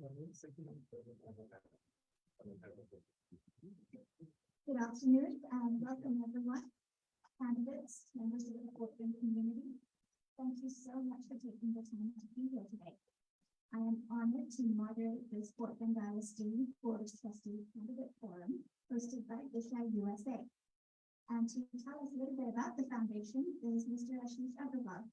Good afternoon and welcome everyone, candidates, members of the Portland community. Thank you so much for taking the time to be here today. I am honored to moderate this Portland FBISD Board of Trustees Candidate Forum hosted by FBISD USA. And to tell us a little bit about the foundation is Mr. Ashish Agarwal.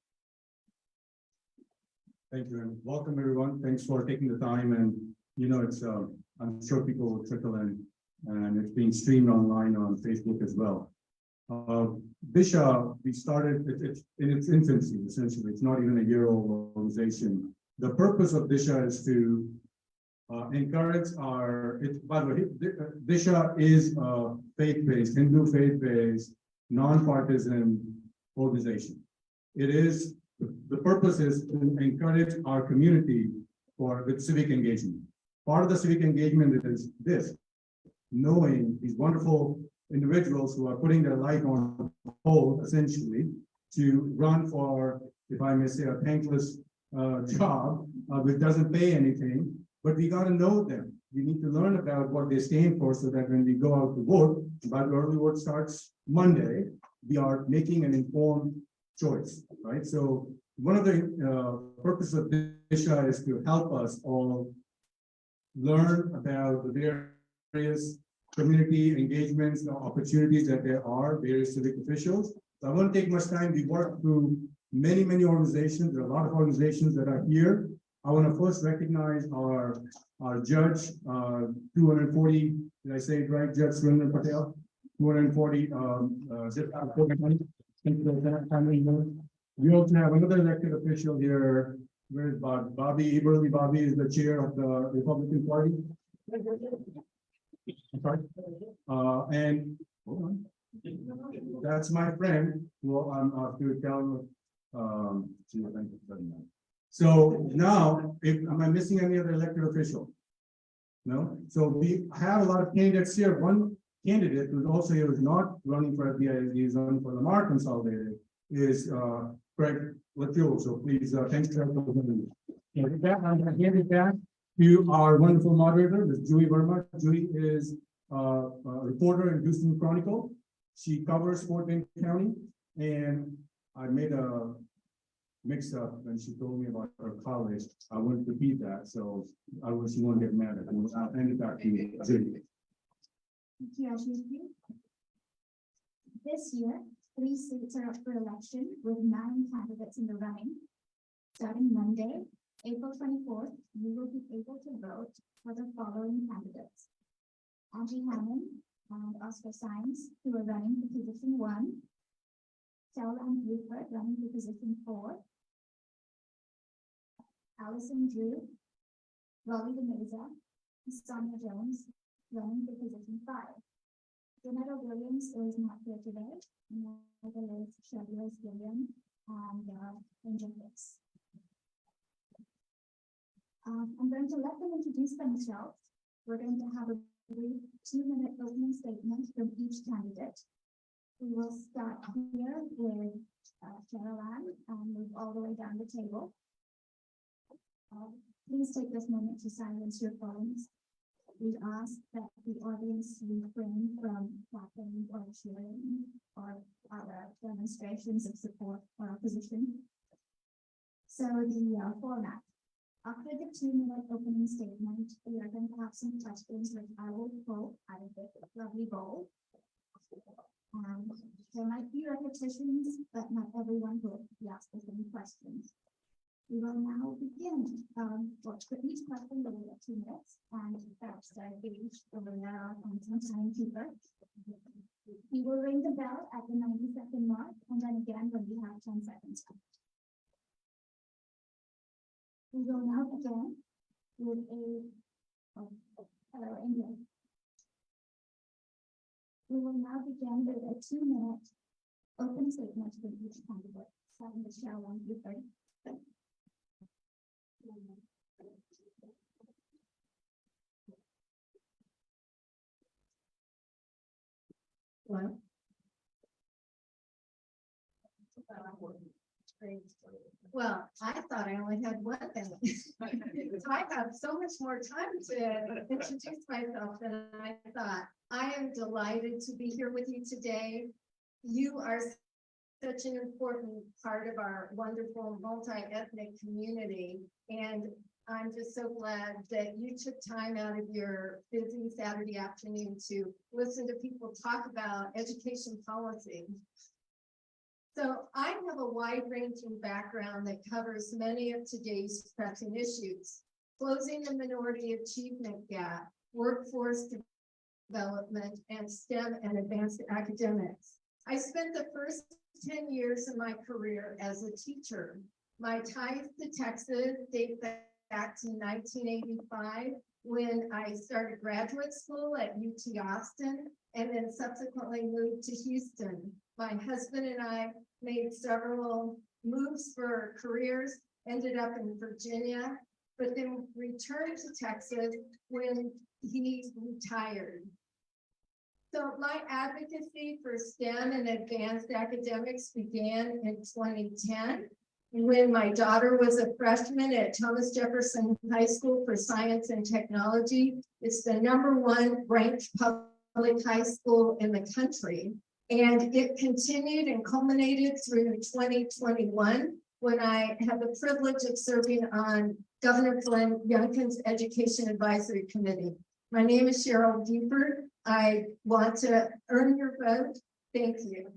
Thank you, and welcome everyone. Thanks for taking the time. And it's I'm sure people will trickle in, and it's being streamed online on Facebook as well. BISHA, we started it's in its infancy. Essentially, it's not even a year-old organization. The purpose of BISHA is to encourage by the way, BISHA is a faith-based, Hindu faith-based, non-partisan organization. It is. The purpose is to encourage our community with civic engagement. Part of the civic engagement is this, knowing these wonderful individuals who are putting their life on hold, essentially, to run for, if I may say, a thankless job, which doesn't pay anything, but we got to know them. We need to learn about what they stand for so that when we go out to vote, but the early vote starts Monday, we are making an informed choice, right? So one of the purposes of BISHA is to help us all learn about the various community engagements, the opportunities that there are, various civic officials. So I won't take much time. We work through many organizations. There are a lot of organizations that are here. I want to first recognize our judge, 240, did I say it right, Judge Surinder Patel, 240 we also have another elected official here. Where's Bobby Eberly? Bobby is the chair of the Republican Party. I'm sorry. And hold on. That's my friend. Well, I'm to tell. So now, am I missing any other elected official? No. So we have a lot of candidates here. One candidate who's also here, who's not running for FBISD, is running for Lamar Consolidated, is Craig Latil. So please, thanks for having me. With that, I'm going to hand it back to our wonderful moderator, Ms. Julie Verma. Julie is a reporter in Houston Chronicle. She covers Fort Bend County, and I made a mix-up when she told me about her college. I wouldn't repeat that, so she won't get mad at me. I'll hand it back to you, Julie. Thank you, Ashish. This year, 3 seats are up for election with 9 candidates in the running. Starting Monday, April 24th, you will be able to vote for the following candidates: Angie Hammond and Oscar Sines, who are running for position 1, Caroline Buford running for position 4, Allison Drew, Raleigh DeMeza, Sonia Jones running for position 5. Janetta Williams is not here today, neither is Shelby Williams and Angel Hicks. I'm going to let them introduce themselves. We're going to have a brief 2-minute opening statement from each candidate. We will start here with Caroline and move all the way down the table. Please take this moment to silence your phones. We ask that the audience refrain from clapping or cheering or other demonstrations of support for our position. So the format. After the 2-minute opening statement, we are going to have some questions which I will pull out of this lovely bowl. And there might be repetitions, but not everyone will be asked the same questions. We will now begin. For each question, we will get 2 minutes, and that's the gauge over there on some timekeeper. We will ring the bell at the 90-second mark, and then again when we have 10 seconds. We will now begin with hello, England. We will now begin with a 2-minute open statement from each candidate, starting with Caroline Buford. Hello. Well, I thought I only had one thing. I have so much more time to introduce myself than I thought. I am delighted to be here with you today. You are such an important part of our wonderful multi-ethnic community. And I'm just so glad that you took time out of your busy Saturday afternoon to listen to people talk about education policy. So I have a wide-ranging background that covers many of today's pressing issues: closing the minority achievement gap, workforce development, and STEM and advanced academics. I spent the first 10 years of my career as a teacher. My ties to Texas date back to 1985, when I started graduate school at UT Austin and then subsequently moved to Houston. My husband and I made several moves for careers, ended up in Virginia, but then returned to Texas when he retired. So my advocacy for STEM and advanced academics began in 2010, when my daughter was a freshman at Thomas Jefferson High School for Science and Technology. It's the #1 ranked public high school in the country. And it continued and culminated through 2021, when I had the privilege of serving on Governor Glenn Youngkin's Education Advisory Committee. My name is Cheryl Giefford. I want to earn your vote. Thank you.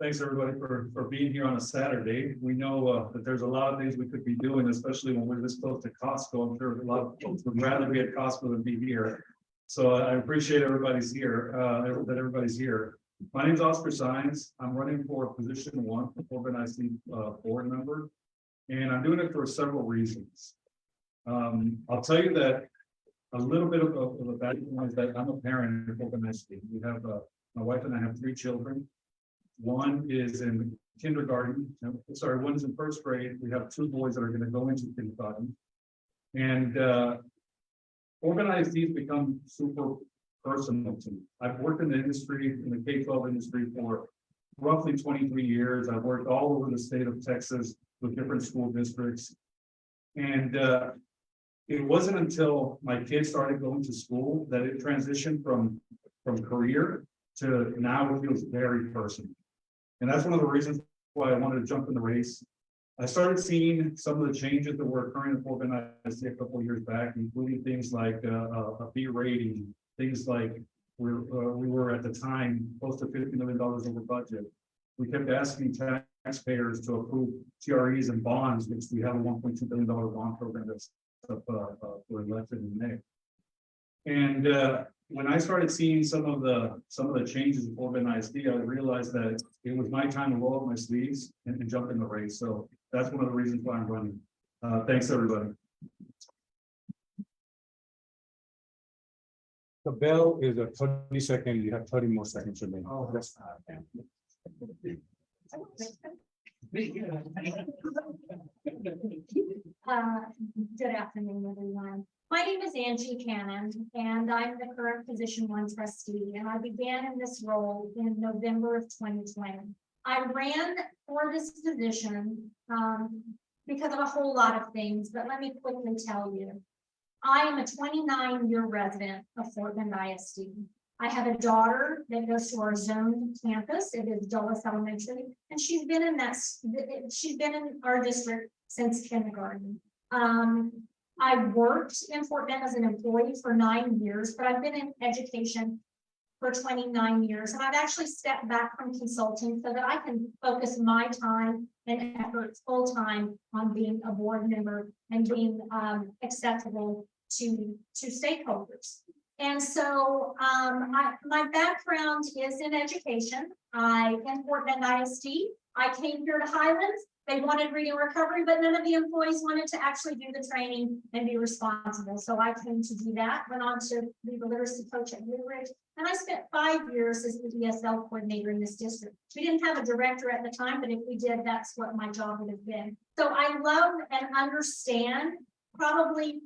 Thanks, everybody, for being here on a Saturday. We know that there's a lot of things we could be doing, especially when we're this close to Costco. I'm sure a lot of folks would rather be at Costco than be here. So I appreciate everybody's here, that everybody's here. My name is Oscar Sines. I'm running for position 1 for FBISD board member, and I'm doing it for several reasons. I'll tell you that a little bit of a background is that I'm a parent of FBISD. We have my wife and I have 3 children. One is in kindergarten. One is in 1st grade. We have 2 boys that are going to go into kindergarten. And FBISD has become super personal to me. I've worked in the industry, in the K-12 industry, for roughly 23 years. I've worked all over the state of Texas with different school districts. And it wasn't until my kids started going to school that it transitioned from career to now it feels very personal. And that's one of the reasons why I wanted to jump in the race. I started seeing some of the changes that were occurring at FBISD a couple of years back, including things like a B rating, things like we were at the time close to $50 million over budget. We kept asking taxpayers to approve TREs and bonds, which we have a $1.2 billion bond program that's up for elected in May. And when I started seeing some of the changes in FBISD, I realized that it was my time to roll up my sleeves and jump in the race. So that's one of the reasons why I'm running. Thanks, everybody. The bell is a 30-second. You have 30 more seconds remaining. Oh, that's Good afternoon, everyone. My name is Angie Cannon, and I'm the current position 1 trustee, and I began in this role in November of 2020. I ran for this position because of a whole lot of things, but let me quickly tell you. I am a 29-year resident of FBISD. I have a daughter that goes to our zone campus. It is Dulles Elementary, and she's been in our district since kindergarten. I worked in Fort Bend as an employee for 9 years, but I've been in education for 29 years, and I've actually stepped back from consulting so that I can focus my time and efforts full time on being a board member and being acceptable to stakeholders. And so my background is in education. In Fort Bend ISD, I came here to Highlands. They wanted reading recovery, but none of the employees wanted to actually do the training and be responsible. So I came to do that, went on to be the literacy coach at Blue Ridge, and I spent 5 years as the ESL coordinator in this district. We didn't have a director at the time, but if we did, that's what my job would have been. So I love and understand, probably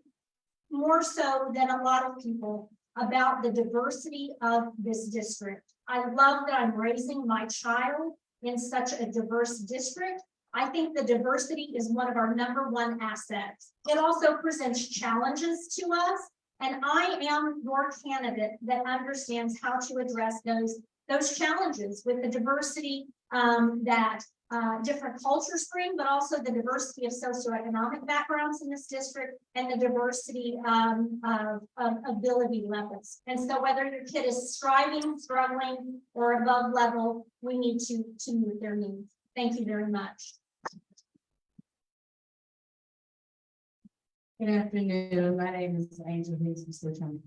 more so than a lot of people, about the diversity of this district. I love that I'm raising my child in such a diverse district. I think the diversity is one of our #1 assets. It also presents challenges to us, and I am your candidate that understands how to address those challenges with the diversity that different cultures bring, but also the diversity of socioeconomic backgrounds in this district and the diversity of ability levels. And so whether your kid is striving, struggling, or above level, we need to meet their needs. Thank you very much. Good afternoon. My name is Angel Hayes, which I'm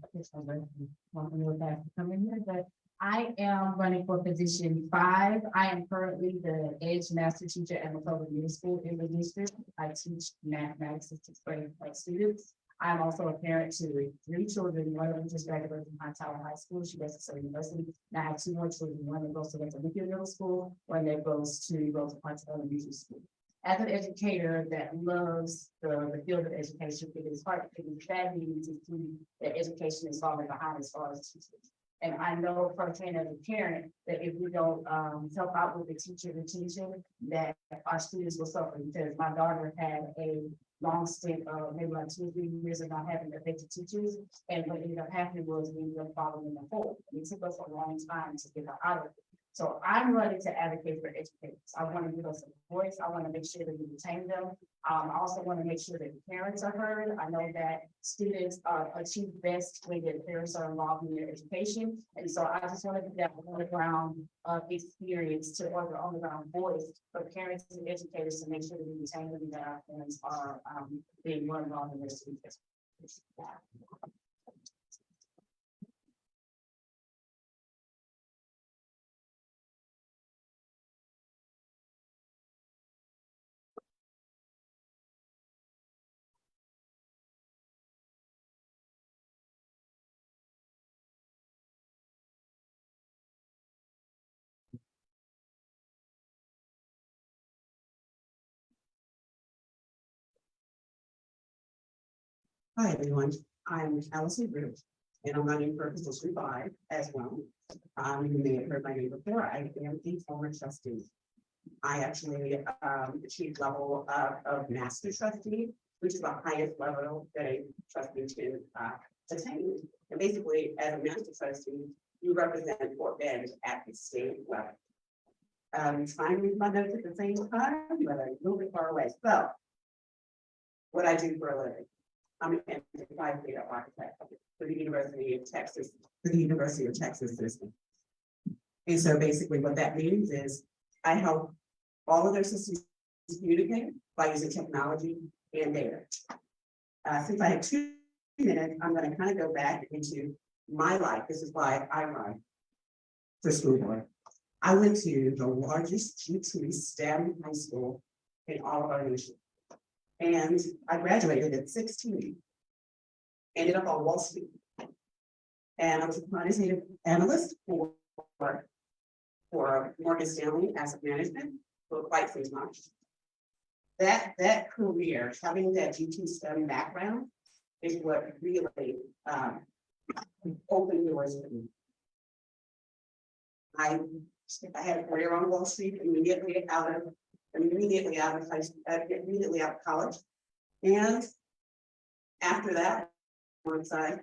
coming here, but I am running for position 5. I am currently the Edge Master Teacher at McCullough Middle School in the district. I teach mathematics to 6th grade students. I'm also a parent to 3 children. One of them just graduated from Hightower High School. She goes to Southern University. And I have 2 more children. One that goes to Olympia Middle School, one that goes to Hightower Elementary School. As an educator that loves the field of education, it is hard to be sadly to see that education is falling behind as far as teachers. And I know firsthand as a parent that if we don't help out with the teacher retention, that our students will suffer, because my daughter had a long stint of maybe like 2 or 3 years of not having effective teachers. And what ended up happening was we ended up following the hole. It took us a long time to get her out of it. So I'm running to advocate for educators. I want to give us a voice. I want to make sure that we retain them. I also want to make sure that parents are heard. I know that students achieve best when their parents are involved in their education. And so I just want to be that on the ground experience or the on the ground voice for parents and educators to make sure that we retain them, that our parents are being more involved in their students. Hi, everyone. I'm Allison Root, and I'm running for position 5 as well. You may have heard my name before. I am a former trustee. I actually achieved level of master trustee, which is the highest level that a trustee can attain. And basically, as a master trustee, you represent Fort Bend at the state level. Trying to read my notes at the same time, but I'm a little bit far away. So, what I do for a living. I'm an enterprise data architect for the University of Texas, system. And so basically what that means is I help all of their systems communicate by using technology and data. Since I have 2 minutes, I'm going to kind of go back into my life. This is why I run for school board. I went to the largest G2 STEM high school in all of our nation. And I graduated at 16, ended up on Wall Street. And I was a quantitative analyst for Morgan Stanley Asset Management for quite some time. That career, having that G2 STEM background, is what really opened doors for me. I had a career on Wall Street immediately out of college. And after that, once I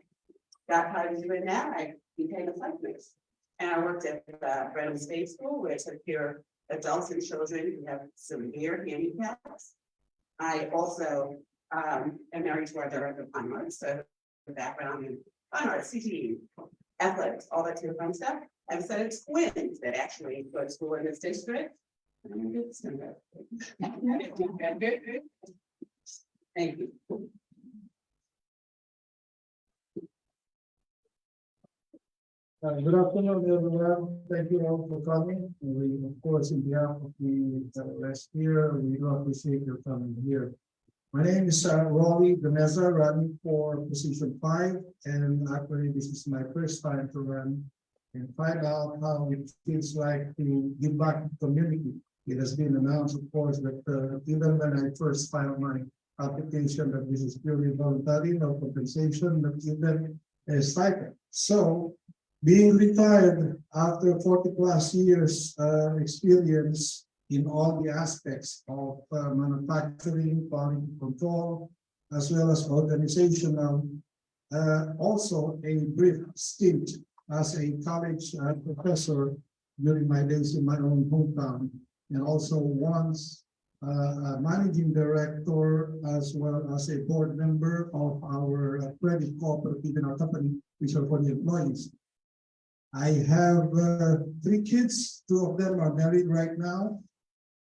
got hired to do it now, I became a psychologist. And I worked at Brenham State School, where I took care of adults and children who have severe handicaps. I also am married to our director of fine arts, so the background in fine arts, CTE, athletics, all that kind of fun stuff. I've said twins that actually go to school in this district. Thank you. Good afternoon, everyone. Thank you all for coming. We, of course, in behalf of the rest here, we do appreciate your coming here. My name is Rolly Gameza, running for position 5, and actually this is my first time to run and find out how it feels like to give back to the community. It has been announced, of course, that even when I first filed my application, that this is purely voluntary, no compensation, not even a stipend. So Being retired after 40+ years experience in all the aspects of manufacturing, quality control, as well as organizational. Also a brief stint as a college professor during my days in my own hometown, and also once a managing director as well as a board member of our credit cooperative in our company, which are for the employees. I have 3 kids, 2 of them are married right now,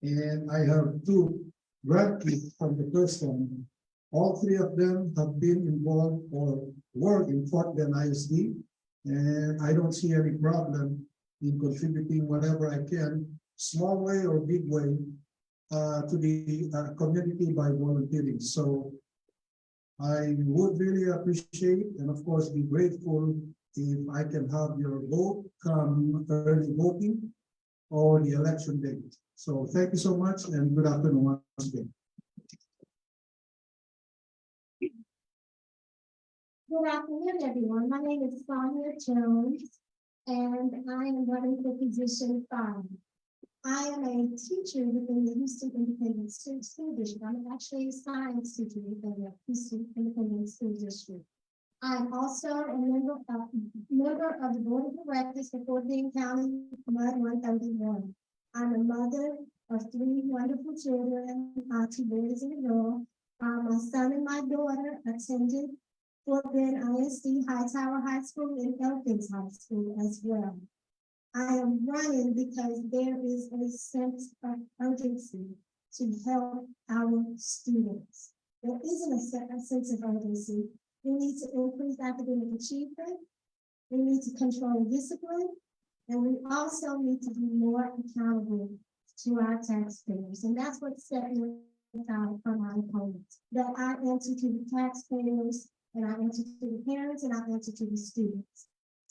and I have 2 grandkids from the first one. All 3 of them have been involved or were in FBISD, and I don't see any problem in contributing whatever I can, small way or big way, to the community by volunteering. So I would really appreciate and of course be grateful if I can have your vote come early voting or the election date. So thank you so much and good afternoon once again. Good afternoon, everyone. My name is Sonia Jones, and I am running for position 5. I am a teacher within the Houston Independent School District. I'm actually a science teacher within the Houston Independent School District. I'm also a member of the Board of Directors for Fort Bend County Mud 131. I'm a mother of 3 wonderful children, 2 boys and a girl. My son and my daughter attended Fort Bend ISD Hightower High School and Elkins High School as well. I am running because there is a sense of urgency to help our students. There isn't a sense of urgency. We need to increase academic achievement. We need to control discipline. And we also need to be more accountable to our taxpayers. And that's what set me aside from my opponents. That I answer to the taxpayers, and I answer to the parents, and I answer to the students.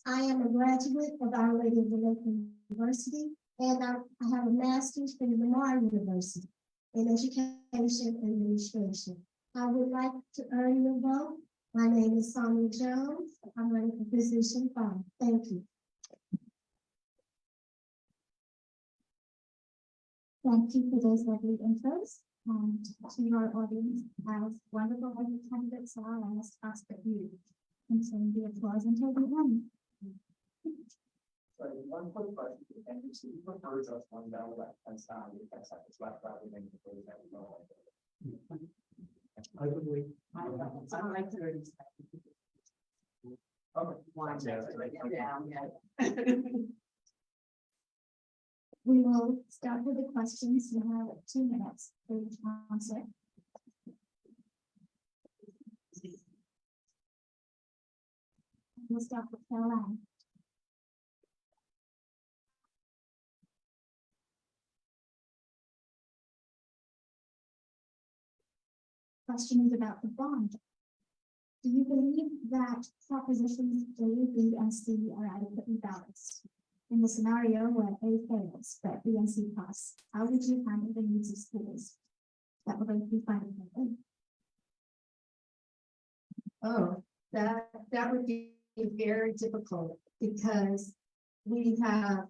I am a graduate of Our Lady of the Lake University, and I have a master's from Lamar University in Education Administration. I would like to earn your vote. My name is Sonia Jones. I'm running for position 5. Thank you. Thank you for those lovely intros. To your audience, as wonderful as the candidates are, I must ask that you continue the applause until the end. So one quick question, and you see, you prefer just one down left hand side, that's like it's left rather than the first that no. I would wait. I like to. Okay. One, Yeah. We will start with the questions. You have 2 minutes for each answer. We'll start with Caroline. Question is about the bond. Do you believe that propositions A, B, and C are adequately balanced? In the scenario where A fails, but B and C pass, how would you handle the needs of schools that were going to be funded by A? Oh, that would be very difficult because we have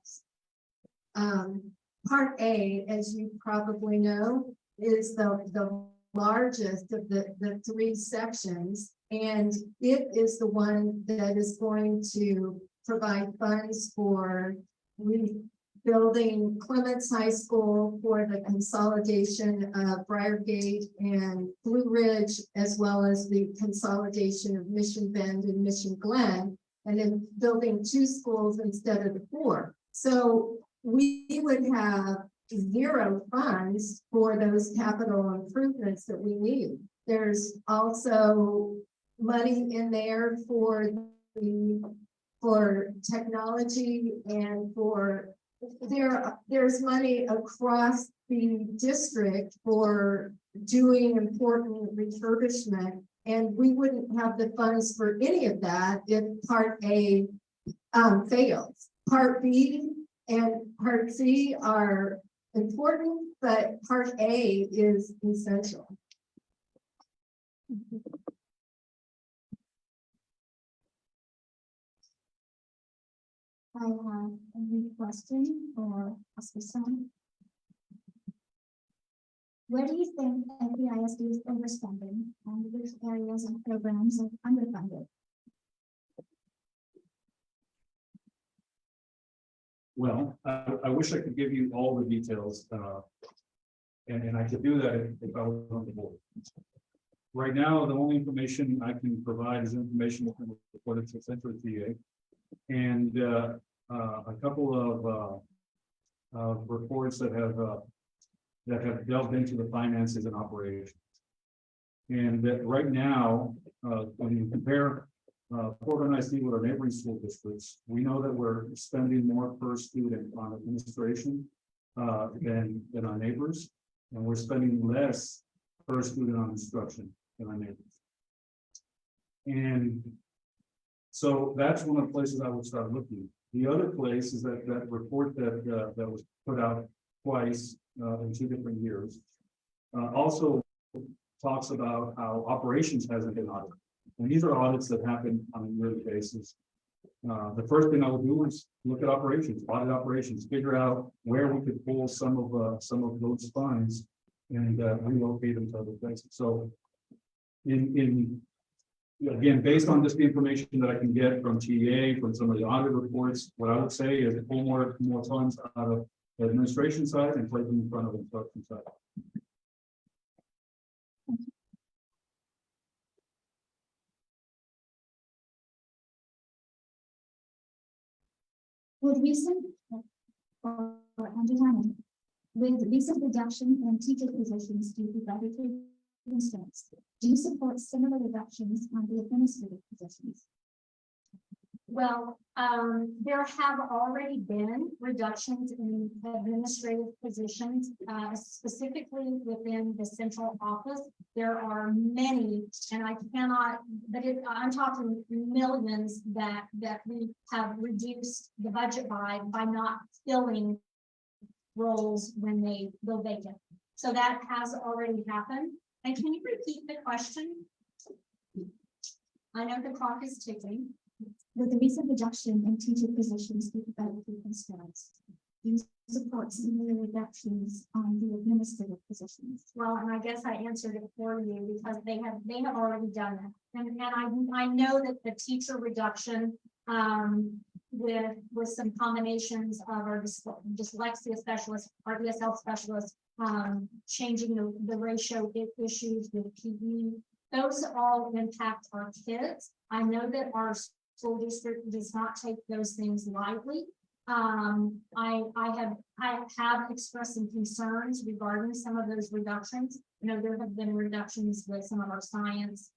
part A, as you probably know, is the largest of the 3 sections, and it is the one that is going to provide funds for rebuilding Clements High School, for the consolidation of Briargate and Blue Ridge, as well as the consolidation of Mission Bend and Mission Glen, and then building 2 schools instead of the 4. So we would have 0 funds for those capital improvements that we need. There's also money in there for technology and there's money across the district for doing important refurbishment, and we wouldn't have the funds for any of that if part A fails. Part B and part C are important, but part A is essential. I have a new question for Oscar. Where do you think FBISD is overspending and which areas and programs are underfunded? Well, I wish I could give you all the details, and I could do that if I was on the board. Right now, the only information I can provide is information that was reported to Central TA. And a couple of reports that have delved into the finances and operations. And that right now, when you compare Portland ISD with our neighboring school districts, we know that we're spending more per student on administration than our neighbors, and we're spending less per student on instruction than our neighbors. And so that's one of the places I would start looking. The other place is that report that was put out twice in 2 different years also talks about how operations hasn't been audited. And these are audits that happen on a yearly basis. The first thing I would do is look at operations, audit operations, figure out where we could pull some of those funds and relocate them to other places. So again, based on just the information that I can get from TA, from some of the audit reports, what I would say is pull more funds out of the administration side and place them in front of the instruction side. With recent reduction in teacher positions due to budgetary constraints, do you support similar reductions on the administrative positions? Well, there have already been reductions in administrative positions, specifically within the central office. There are many, and I cannot, but I'm talking millions that we have reduced the budget by not filling roles when they go vacant. So that has already happened. And can you repeat the question? I know the clock is ticking. With the recent reduction in teacher positions due to budgetary constraints, do you support similar reductions on the administrative positions? Well, and I guess I answered it for you because they have already done it. And I know that the teacher reduction with some combinations of our dyslexia specialists, our ESL specialists, changing the ratio issues with PE, those all impact our kids. I know that our school district does not take those things lightly. I have expressed some concerns regarding some of those reductions. You know, there have been reductions with some of our science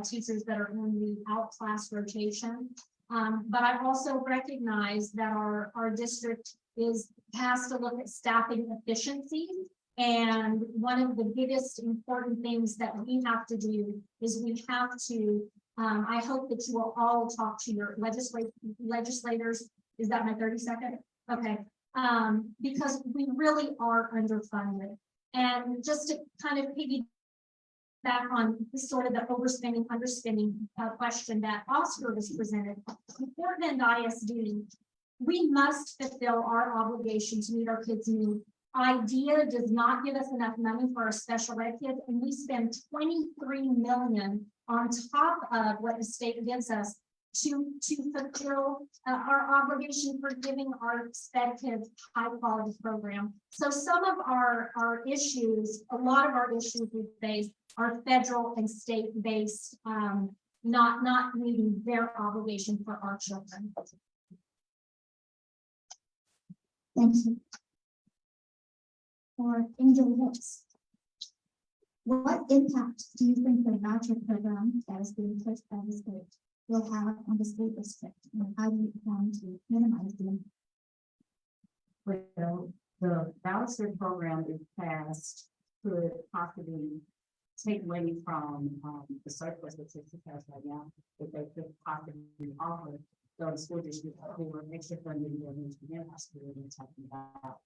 teachers that are in the out-class rotation. But I also recognize that our district has to look at staffing efficiency. And one of the biggest important things that we have to do is we have to, I hope that you will all talk to your legislators. Is that my 30-second? Okay. Because we really are underfunded. And just to kind of piggyback on sort of the overspending, underspending question that Oscar was presented, Portland ISD, we must fulfill our obligation to meet our kids' needs. IDEA does not give us enough money for our special ed kids, and we spend $23 million on top of what the state gives us to fulfill our obligation for giving our sped kids high quality program. So some of our issues, a lot of our issues we face are federal and state based, not meeting their obligation for our children. Thank you. For Angel Lips, what impact do you think the voucher program that is being pushed by the state will have on the school district, and how do you plan to minimize them? Well, the voucher program, if passed, could possibly take money from the surplus that Texas has right now, that they could possibly offer the school district for extra funding that needs to be in our school we're talking about.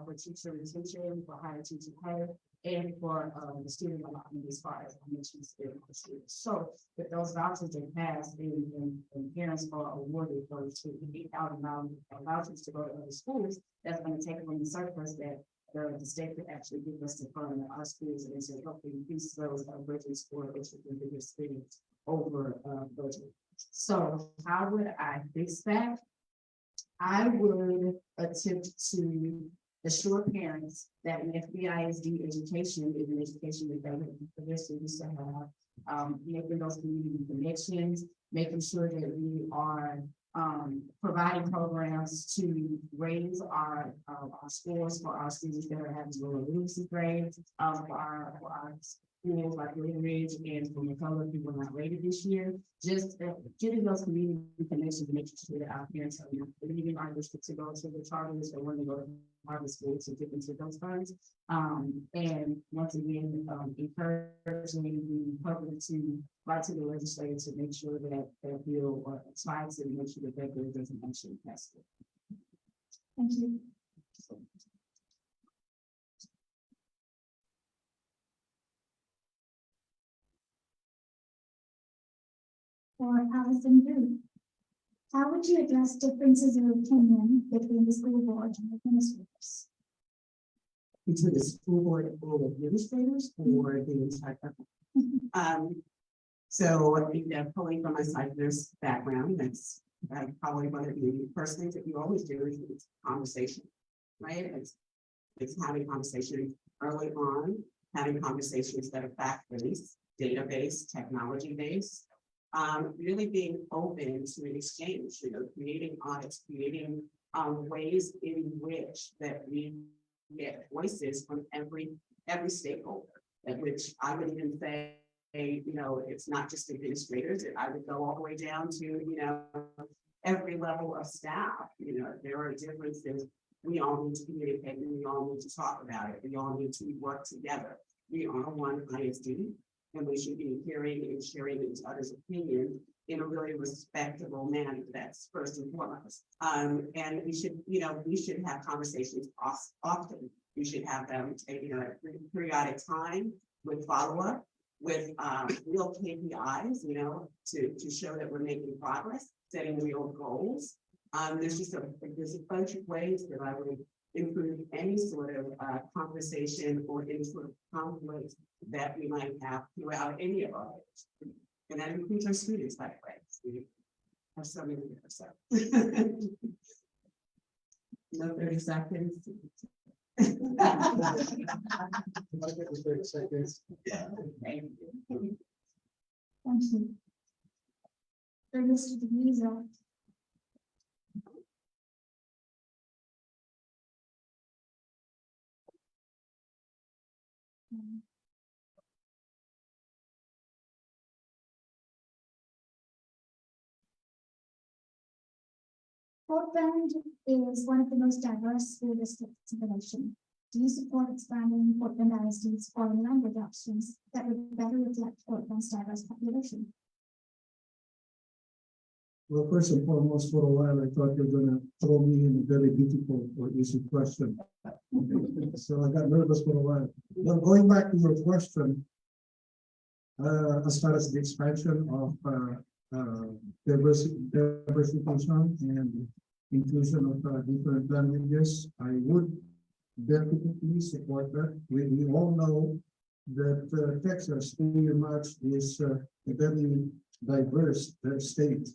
For teacher retention, for higher teacher pay, and for the student allotment as far as I mentioned, student for students. So if those vouchers are passed and parents are awarded those $8,000 vouchers to go to other schools, that's going to take from the surplus that the state could actually give us to fund our schools and to help increase those budgets for bigger students over budget. So how would I fix that? I would attempt to assure parents that an FBISD education is an education that they would for their students to have, making those community connections, making sure that we are providing programs to raise our scores for our students that are having lower literacy grades, for our schools like Little Ridge and for McCullough, people not rated this year. Just getting those community connections and making sure that our parents are not leaving our district to go to the charters or when they go to private school to get into those funds. And once again, encouraging the public to write to the legislature to make sure that that bill or try to make sure that that bill doesn't actually pass. Thank you. For Allison Booth, how would you address differences of opinion between the school board and administrators? Between the school board and all administrators or the entire. So pulling from my site nurse background, that's probably one of the first things that you always do is conversation, right? It's having conversations early on, having conversations that are fact-based, data-based, technology-based, really being open to an exchange, creating audits, creating ways in which that we get voices from every stakeholder, at which I would even say, it's not just administrators. I would go all the way down to, every level of staff. There are differences. We all need to communicate and we all need to talk about it. We all need to work together. We are one ISD and we should be hearing and sharing each other's opinion in a really respectable manner. That's first and foremost. And we should have conversations often. We should have them at periodic time with follow-up, with real KPIs, to show that we're making progress, setting real goals. There's a bunch of ways that I would improve any sort of conversation or any sort of conflict that we might have throughout any of our lives. And that includes our students, by the way. We have so many here, so. No 30 seconds. Thank you. Thank you. For Mr. DeVisa. Portland is one of the most diverse school districts in the nation. Do you support expanding Portland ISD's foreign language options that would better reflect Portland's diverse population? Well, first and foremost, for a while, I thought you were gonna throw me in a very difficult or easy question. So I got nervous for a while. Well, going back to your question, as far as the expansion of diversification and inclusion of different languages, I would definitely support that. We all know that Texas pretty much is a very diverse state.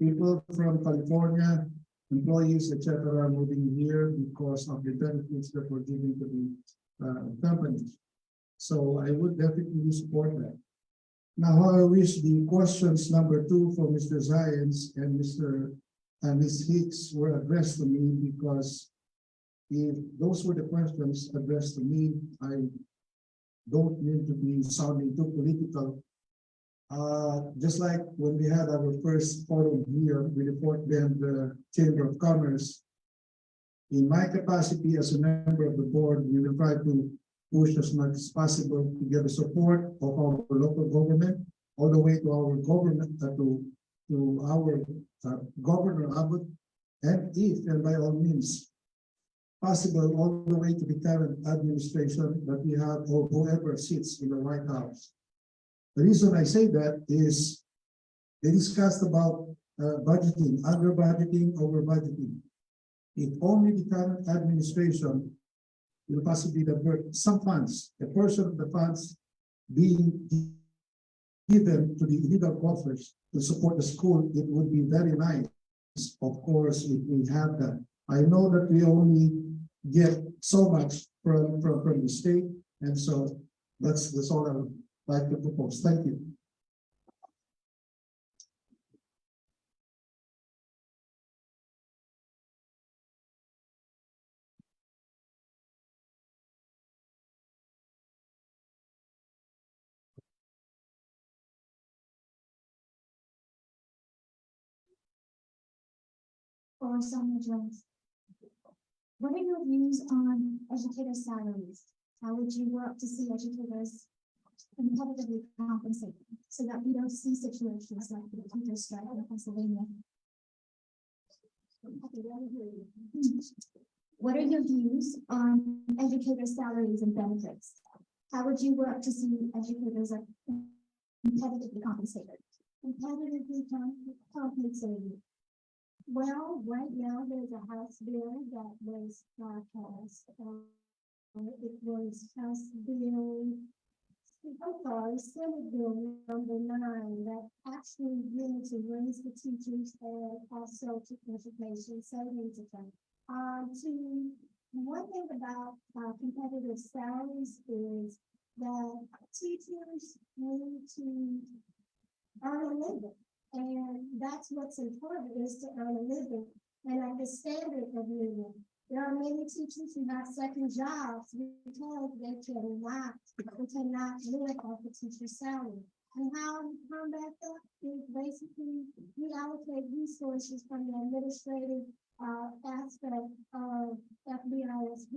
People from California, employees, etc., are moving here because of the benefits that were given to the companies. So I would definitely support that. Now, I wish the questions number 2 for Mr. Zions and Ms. Hicks were addressed to me, because if those were the questions addressed to me, I don't need to be sounding too political. Just like when we had our first forum here with the Fort Bend Chamber of Commerce, in my capacity as a member of the board, we will try to push as much as possible to get the support of our local government, all the way to our government, to our Governor Abbott, and if, and by all means, possible all the way to the current administration that we have or whoever sits in the White House. The reason I say that is they discussed about budgeting, under budgeting, over budgeting. If only the current administration will possibly divert some funds, a portion of the funds being given to the illegal coffers to support the school, it would be very nice, of course, if we have that. I know that we only get so much from the state, and so that's all I would like to propose. Thank you. Or Sonia Jones. What are your views on educator salaries? How would you work to see educators competitively compensated so that we don't see situations like the teacher strike in Pennsylvania? What are your views on educator salaries and benefits? How would you work to see educators are competitively compensated? Competitively compensated. Well, right now, there's a House bill that was passed. It was House Bill, Senate Bill #9 that actually wanted to raise the teachers and also to education savings account. One thing about competitive salaries is that teachers need to earn a living. And that's what's important, is to earn a living and at the standard of living. There are many teachers who have second jobs because they cannot live off the teacher's salary. And how we combat that is basically we allocate resources from the administrative aspect of FBISD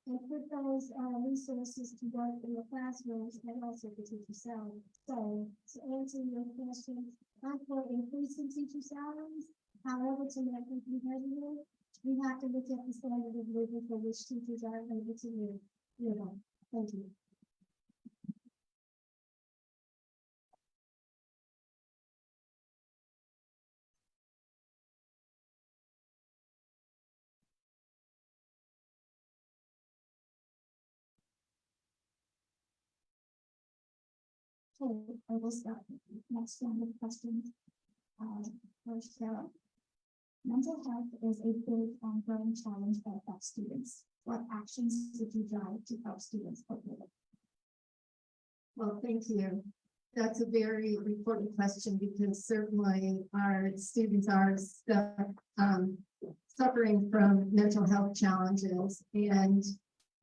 and put those resources to work in the classrooms and also the teacher salary. So to answer your question, I'm for increasing teacher salaries. However, to make them competitive, we have to look at the standard of living for which teachers are able to live. Thank you. Okay, I will start. Next round of questions. First, Sarah. Mental health is a big and growing challenge that affects students. What actions did you drive to help students cope with it? Well, thank you. That's a very important question because certainly our students are suffering from mental health challenges, and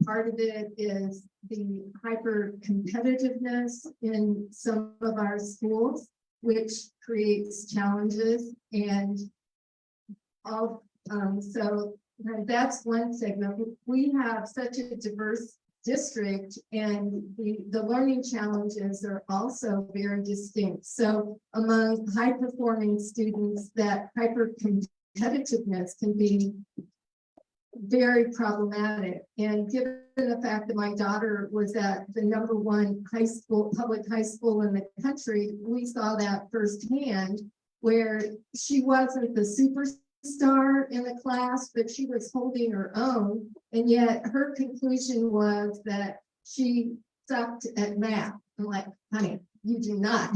part of it is the hyper competitiveness in some of our schools, which creates challenges, and so that's one segment. We have such a diverse district, and the learning challenges are also very distinct. So among high performing students, that hyper competitiveness can be very problematic. And given the fact that my daughter was at the #1 public high school in the country, we saw that firsthand, where she wasn't the superstar in the class, but she was holding her own. And yet her conclusion was that she sucked at math. I'm like, honey, you do not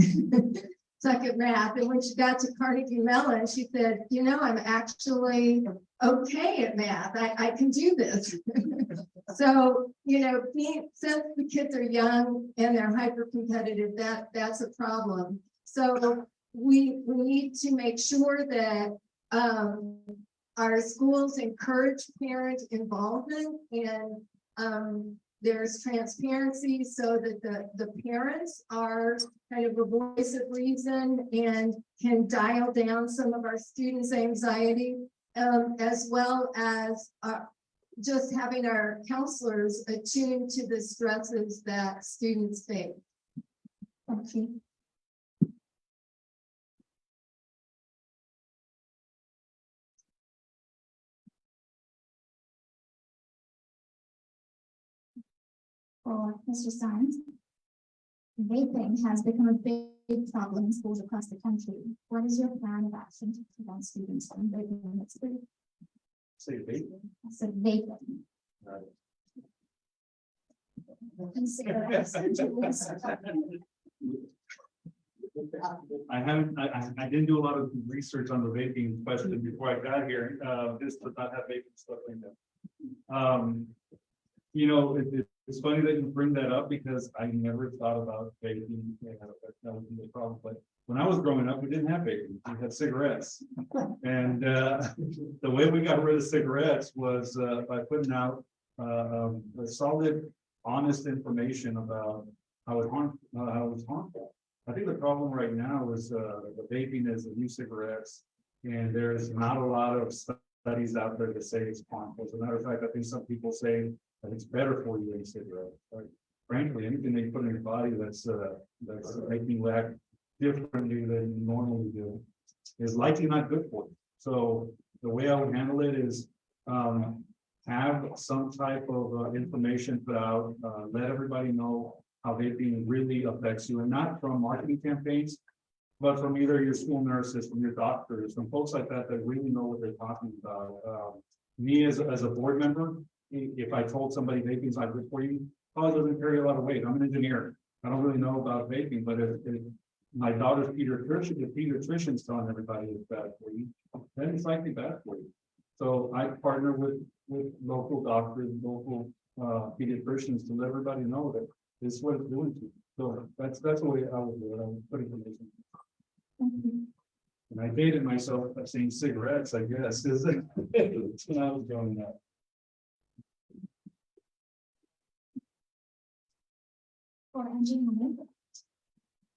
suck at math. And when she got to Carnegie Mellon, she said, I'm actually okay at math. I can do this. So, since the kids are young and they're hyper competitive, that's a problem. So we need to make sure that our schools encourage parent involvement, and there's transparency so that the parents are kind of a voice of reason and can dial down some of our students' anxiety, as well as just having our counselors attuned to the stresses that students face. Thank you. For Mr. Sines. Vaping has become a big problem in schools across the country. What is your plan of action to prevent students from vaping at school? Say vape. I said vaping. Right. And cigarettes and juice. I didn't do a lot of research on the vaping question before I got here, this does not have vaping stuff like that. You know, it's funny that you bring that up because I never thought about vaping, that would be a problem, but when I was growing up, we didn't have vaping, we had cigarettes. And, the way we got rid of cigarettes was, by putting out, a solid, honest information about how it was harmful. I think the problem right now is, the vaping is the new cigarettes, and there's not a lot of studies out there that say it's harmful. As a matter of fact, I think some people say that it's better for you than cigarettes. Like, frankly, anything that you put in your body that's making you act differently than you normally do is likely not good for you. So the way I would handle it is, have some type of information put out, let everybody know how vaping really affects you, and not from marketing campaigns, but from either your school nurses, from your doctors, from folks like that that really know what they're talking about. Me as a board member, if I told somebody vaping is not good for you, probably doesn't carry a lot of weight. I'm an engineer. I don't really know about vaping, but if my daughter's pediatrician's telling everybody it's bad for you, then it's likely bad for you. So I partner with local doctors, local pediatricians to let everybody know that this is what it's doing to you. So that's the way I would do it. I would put information. And I dated myself by saying cigarettes, I guess, is when I was growing up. For engineering.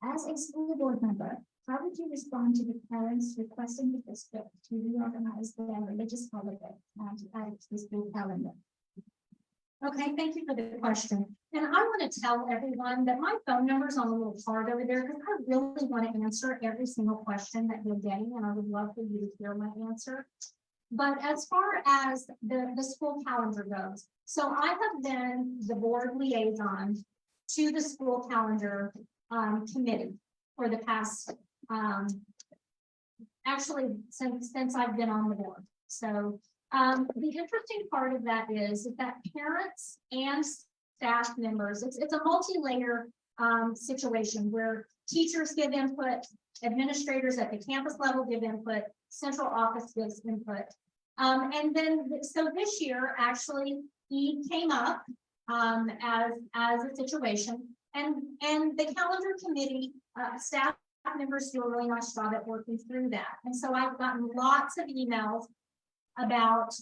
As a school board member, how would you respond to the parents requesting the district to reorganize their religious holiday and to add it to the school calendar? Okay, thank you for the question. And I want to tell everyone that my phone number is on a little card over there because I really want to answer every single question that you're getting, and I would love for you to hear my answer. But as far as the school calendar goes, so I have been the board liaison to the school calendar committee for the past, actually since I've been on the board. So the interesting part of that is that parents and staff members, it's a multi-layer situation where teachers give input, administrators at the campus level give input, central office gives input. And then, so this year, actually, Eve came up as a situation, and the calendar committee staff members do a really nice job at working through that. And so I've gotten lots of emails about,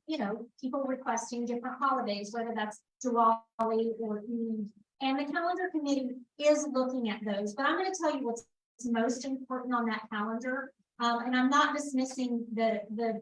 you know, people requesting different holidays, whether that's Diwali or Eid. And the calendar committee is looking at those, but I'm going to tell you what's most important on that calendar. And I'm not dismissing the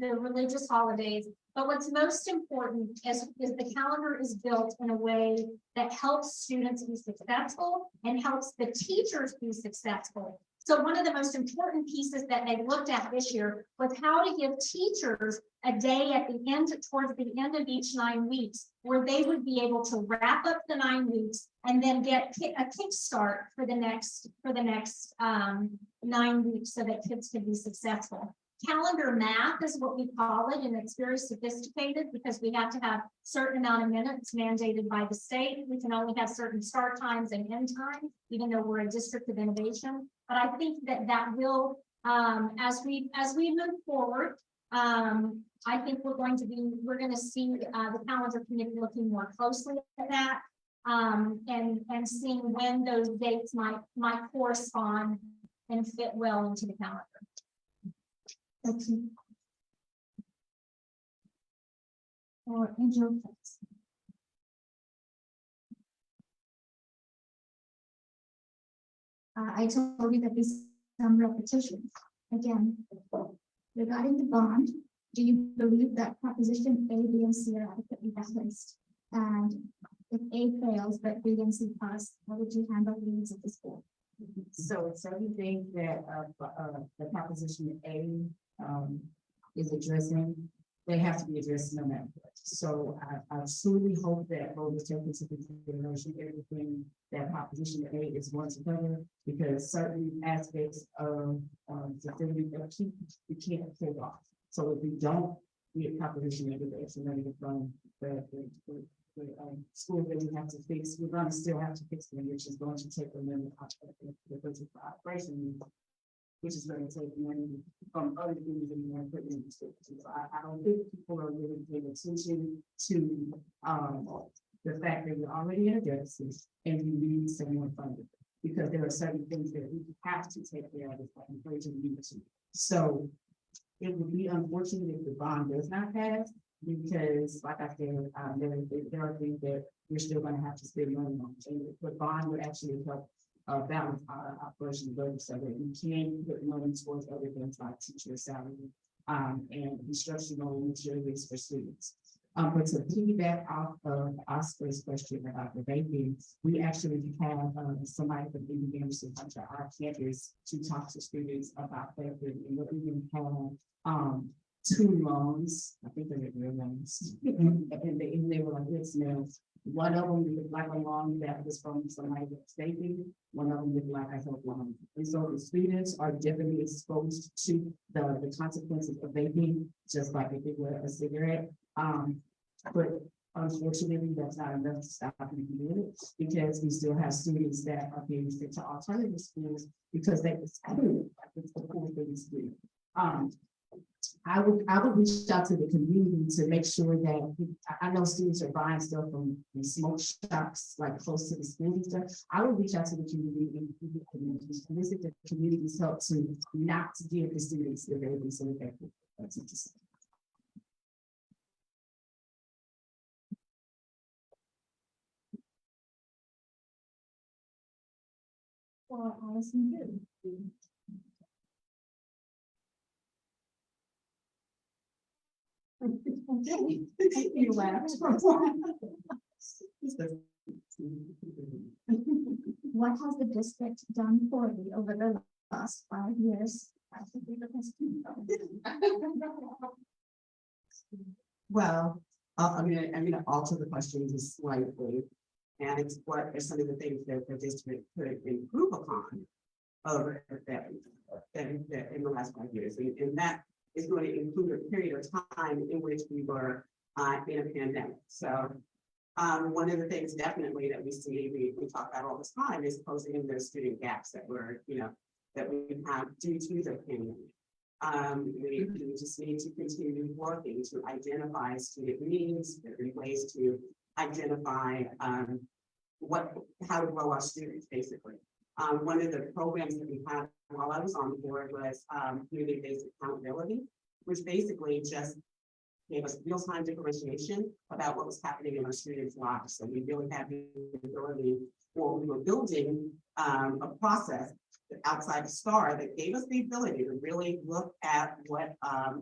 religious holidays, but what's most important is the calendar is built in a way that helps students be successful and helps the teachers be successful. So one of the most important pieces that they looked at this year was how to give teachers a day at the end, towards the end of each 9 weeks, where they would be able to wrap up the 9 weeks and then get a kickstart for the next 9 weeks so that kids could be successful. Calendar math is what we call it, and it's very sophisticated because we have to have certain amount of minutes mandated by the state. We can only have certain start times and end times, even though we're a district of innovation. But I think that will, as we move forward, I think we're going to see the calendar committee looking more closely at that, and seeing when those dates might correspond and fit well into the calendar. Or Angel. I told you that there's some repetitions. Again, regarding the bond, do you believe that proposition A, B, and C are adequately balanced? And if A fails, but B and C pass, how would you handle the needs of the school? So you think that the proposition A is addressing they have to be addressed no matter what. So I truly hope that voters take into consideration everything that Proposition 8 is going to cover, because certain aspects of facility upkeep, we can't pull off. So if we don't, we have Proposition 8 is ready from the school that we have to fix, we're gonna still have to fix them, which is going to take them in the budget for operation, which is going to take money from other things that we want to put in the state. So I don't think people are really paying attention to the fact that we're already in a deficit and we need some more funding. Because there are certain things that we have to take care of, like inflation leadership. So it would be unfortunate if the bond does not pass, because like I said, there are things that we're still gonna have to spend money on. And the bond would actually help balance our operation budget so that we can put money towards other things like teacher salary and instructional materials for students. But to piggyback off of Oscar's question about the vaping, we actually have somebody from Indiana University to our campus to talk to students about vaping, and we even have 2 loans. I think they're real loans, and they were like this now. One of them looked like a loan that was from somebody that's vaping. One of them looked like a health loan. And so the students are definitely exposed to the consequences of vaping, just like if it were a cigarette. But unfortunately, that's not enough to stop them from doing it, because we still have students that are being sent to alternative schools because they it's cool. It's the cool thing to do. I would reach out to the community to make sure that I know students are buying stuff from smoke shops like close to the school and stuff. I would reach out to the community and visit the community's help to not give the students the baby so that that's interesting. For Allison too. You laughed. What has the district done for you over the last 5 years? Well, I'm gonna alter the question just slightly. And it's what are some of the things that the district could improve upon over that in the last 5 years. And that is going to include a period of time in which we were in a pandemic. So one of the things definitely that we see, we talk about all the time, is closing those student gaps that that we have due to the pandemic. We just need to continue working to identify student needs, different ways to identify how to grow our students, basically. One of the programs that we had while I was on the board was community-based accountability, which basically just gave us real-time differentiation about what was happening in our students' lives. So we really had the ability, or we were building a process outside of STAR that gave us the ability to really look at what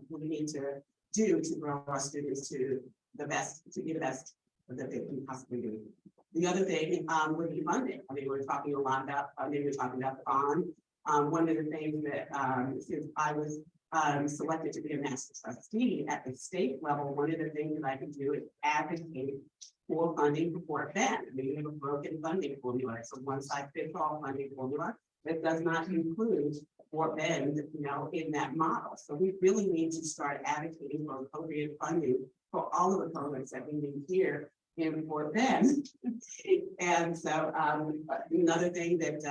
we need to do to grow our students to the best, to be the best that they can possibly do. The other thing would be funding. I mean, we're talking a lot about funding, we're talking about the bond. One of the things that since I was selected to be a master trustee at the state level, one of the things that I can do is advocate for funding for Fort Bend. I mean, we have a broken funding formula. It's a one-size-fits-all funding formula that does not include Fort Bend, in that model. So we really need to start advocating for appropriate funding for all of the programs that we need here in Fort Bend. And so another thing that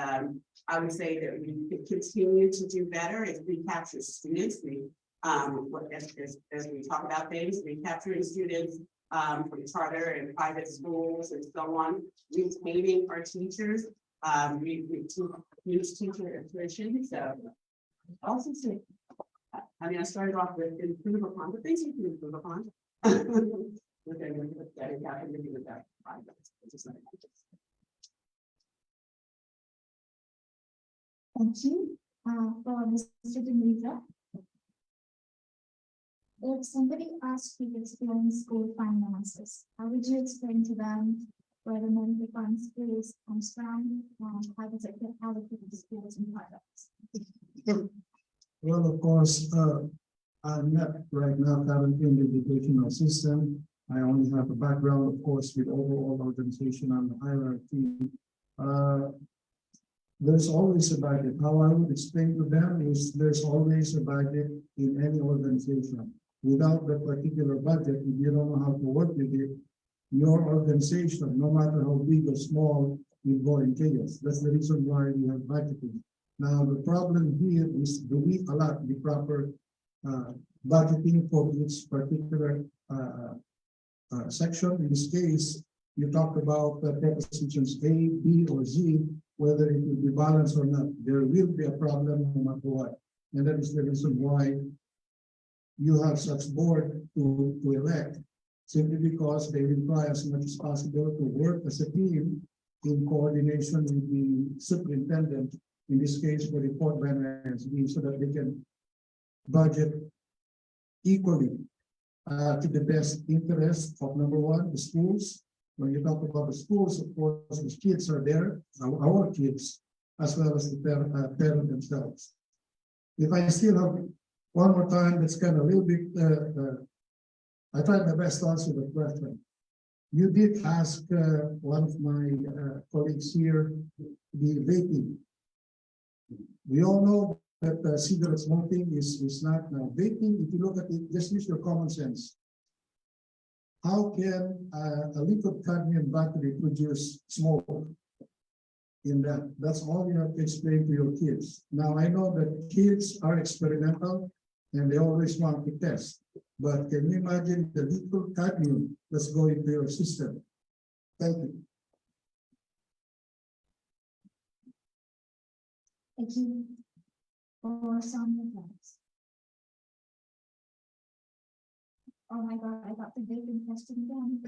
I would say that we could continue to do better is recapture students. As we talk about things, recapturing students from charter and private schools and so on, retaining our teachers, huge teacher attrition. So also say, I mean, I started off with improve upon, but things you can improve upon. Thank you. For Mr. Demetra. If somebody asks you to explain school finances, how would you explain to them where the money the funds comes from, and how does it get allocated to schools and products? Well, of course, I'm not right now currently in the educational system. I only have a background, of course, with overall organization and hierarchy. Uh, there's always a budget. How I would explain to them is there's always a budget in any organization. Without the particular budget, if you don't know how to work with it, your organization, no matter how big or small, will go in chaos. That's the reason why we have budgeting. Now, the problem here is, do we allot the proper budgeting for each particular section? In this case, you talked about the propositions A, B, or Z, whether it will be balanced or not. There will be a problem no matter what. And that is the reason why you have such board to elect, simply because they will try as much as possible to work as a team in coordination with the superintendent, in this case, the report by FBISD, so that they can budget equally to the best interest of number one, the schools. When you talk about the schools, of course, the kids are there, our kids, as well as the parent themselves. If I still have one more time, that's kind of a little bit, I tried my best to answer the question. You did ask one of my colleagues here, the vaping. We all know that cigarette smoking is not now vaping. If you look at it, just use your common sense. How can a liquid cadmium battery produce smoke in that? That's all you have to explain to your kids. Now, I know that kids are experimental and they always want to test. But can you imagine the liquid cadmium that's going into your system? Thank you. Thank you for some advice. Oh my God, I got the vaping question again.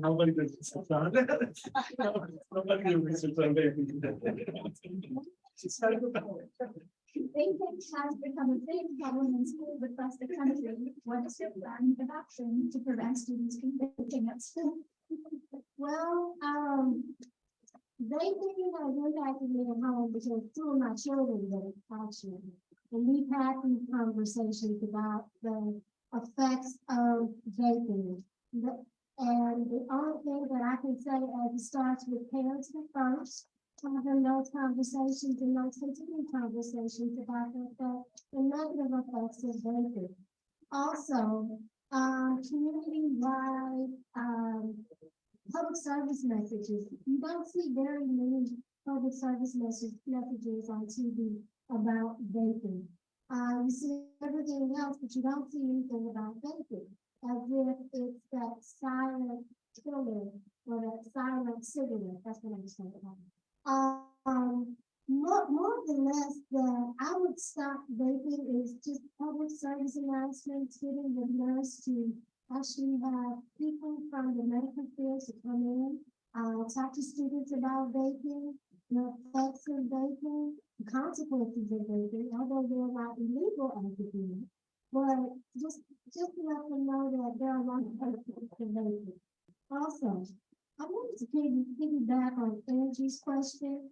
Nobody did research on it. Nobody did research on Vaping has become a big problem in schools across the country. What is your plan of action to prevent students from vaping at school? Well, vaping has impacted me at home because two of my children that actually. And we've had these conversations about the effects of vaping. And the only thing that I can say as it starts with parents first, having those conversations and those continuing conversations about the negative effects of vaping. Also, community-wide public service messages. You don't see very many public service messages on TV about vaping. You see everything else, but you don't see anything about vaping, as if it's that silent killer or that silent cigarette. That's what I'm saying about. More than less, that I would stop vaping is just public service announcements, getting the nurse to actually have people from the medical field to come in, talk to students about vaping, the effects of vaping, the consequences of vaping, although they're not illegal as it is. But just to let them know that there are a lot of benefits to vaping. Also, I wanted to piggyback on Angie's question.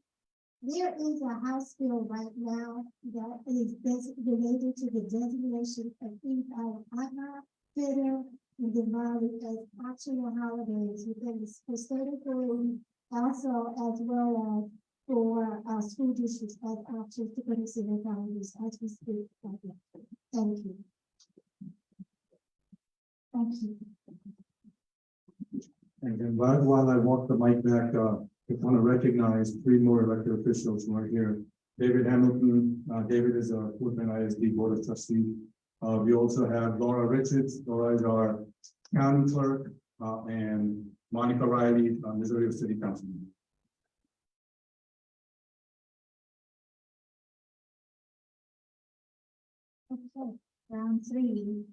There is a House bill right now that is related to the designation of Eid al-Adha, Fitr, and Diwali as optional holidays within the state employees, also as well as for school districts as options to put in their calendars as we speak. Thank you. Thank you. And then while I walk the mic back, I want to recognize three more elected officials who are here. David Hamilton, David is a full-time ISD Board of Trustees. We also have Laura Richards. Laura is our county clerk, and Monica Riley, Missouri City Council. Okay, round three.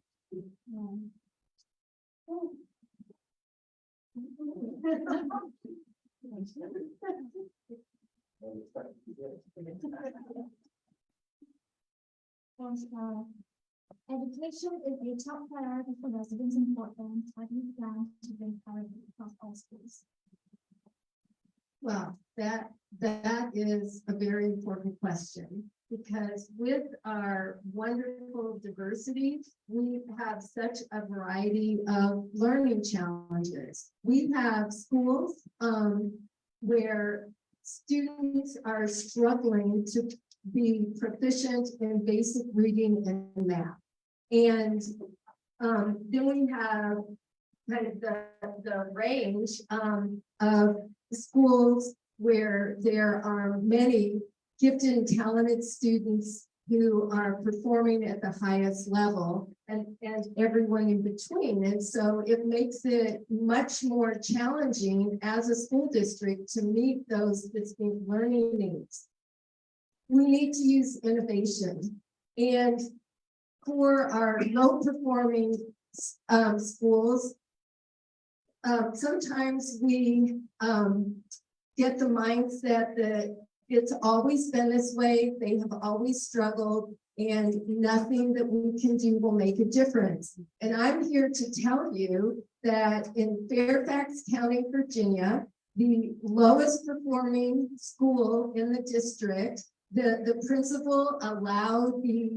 Education is a top priority for residents in Portland. How do you plan to bring parity across all schools? Well, that That is a very important question, because with our wonderful diversity, we have such a variety of learning challenges. We have schools where students are struggling to be proficient in basic reading and math. And then we have kind of the range of schools where there are many gifted and talented students who are performing at the highest level, and everyone in between. And so it makes it much more challenging as a school district to meet those distinct learning needs. We need to use innovation, and for our low performing schools, sometimes we get the mindset that it's always been this way, they have always struggled, and nothing that we can do will make a difference. And I'm here to tell you that in Fairfax County, Virginia, the lowest performing school in the district, the principal allowed the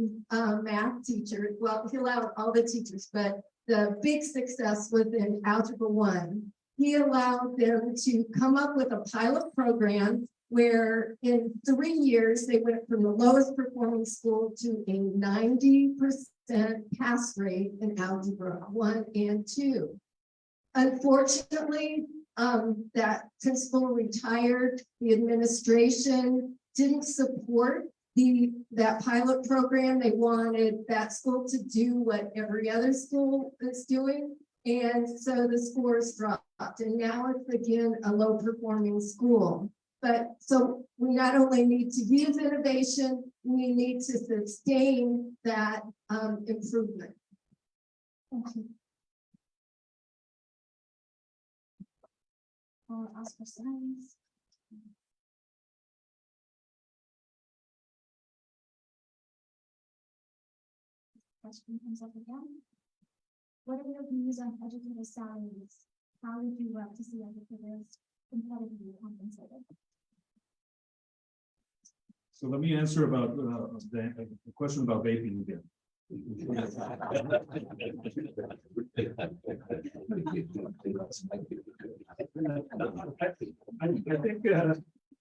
math teacher, well, he allowed all the teachers, but the big success was in Algebra 1. He allowed them to come up with a pilot program where in 3 years, they went from the lowest performing school to a 90% pass rate in Algebra 1 and 2. Unfortunately, that principal retired. The administration didn't support that pilot program. They wanted that school to do what every other school is doing. And so the scores dropped, and now it's again a low performing school. But so we not only need to use innovation, we need to sustain that improvement. Thank you. I'll ask for science. Question comes up again. What are your views on educator salaries? How would you like to see educators competitively compensated? So let me answer about the question about vaping again.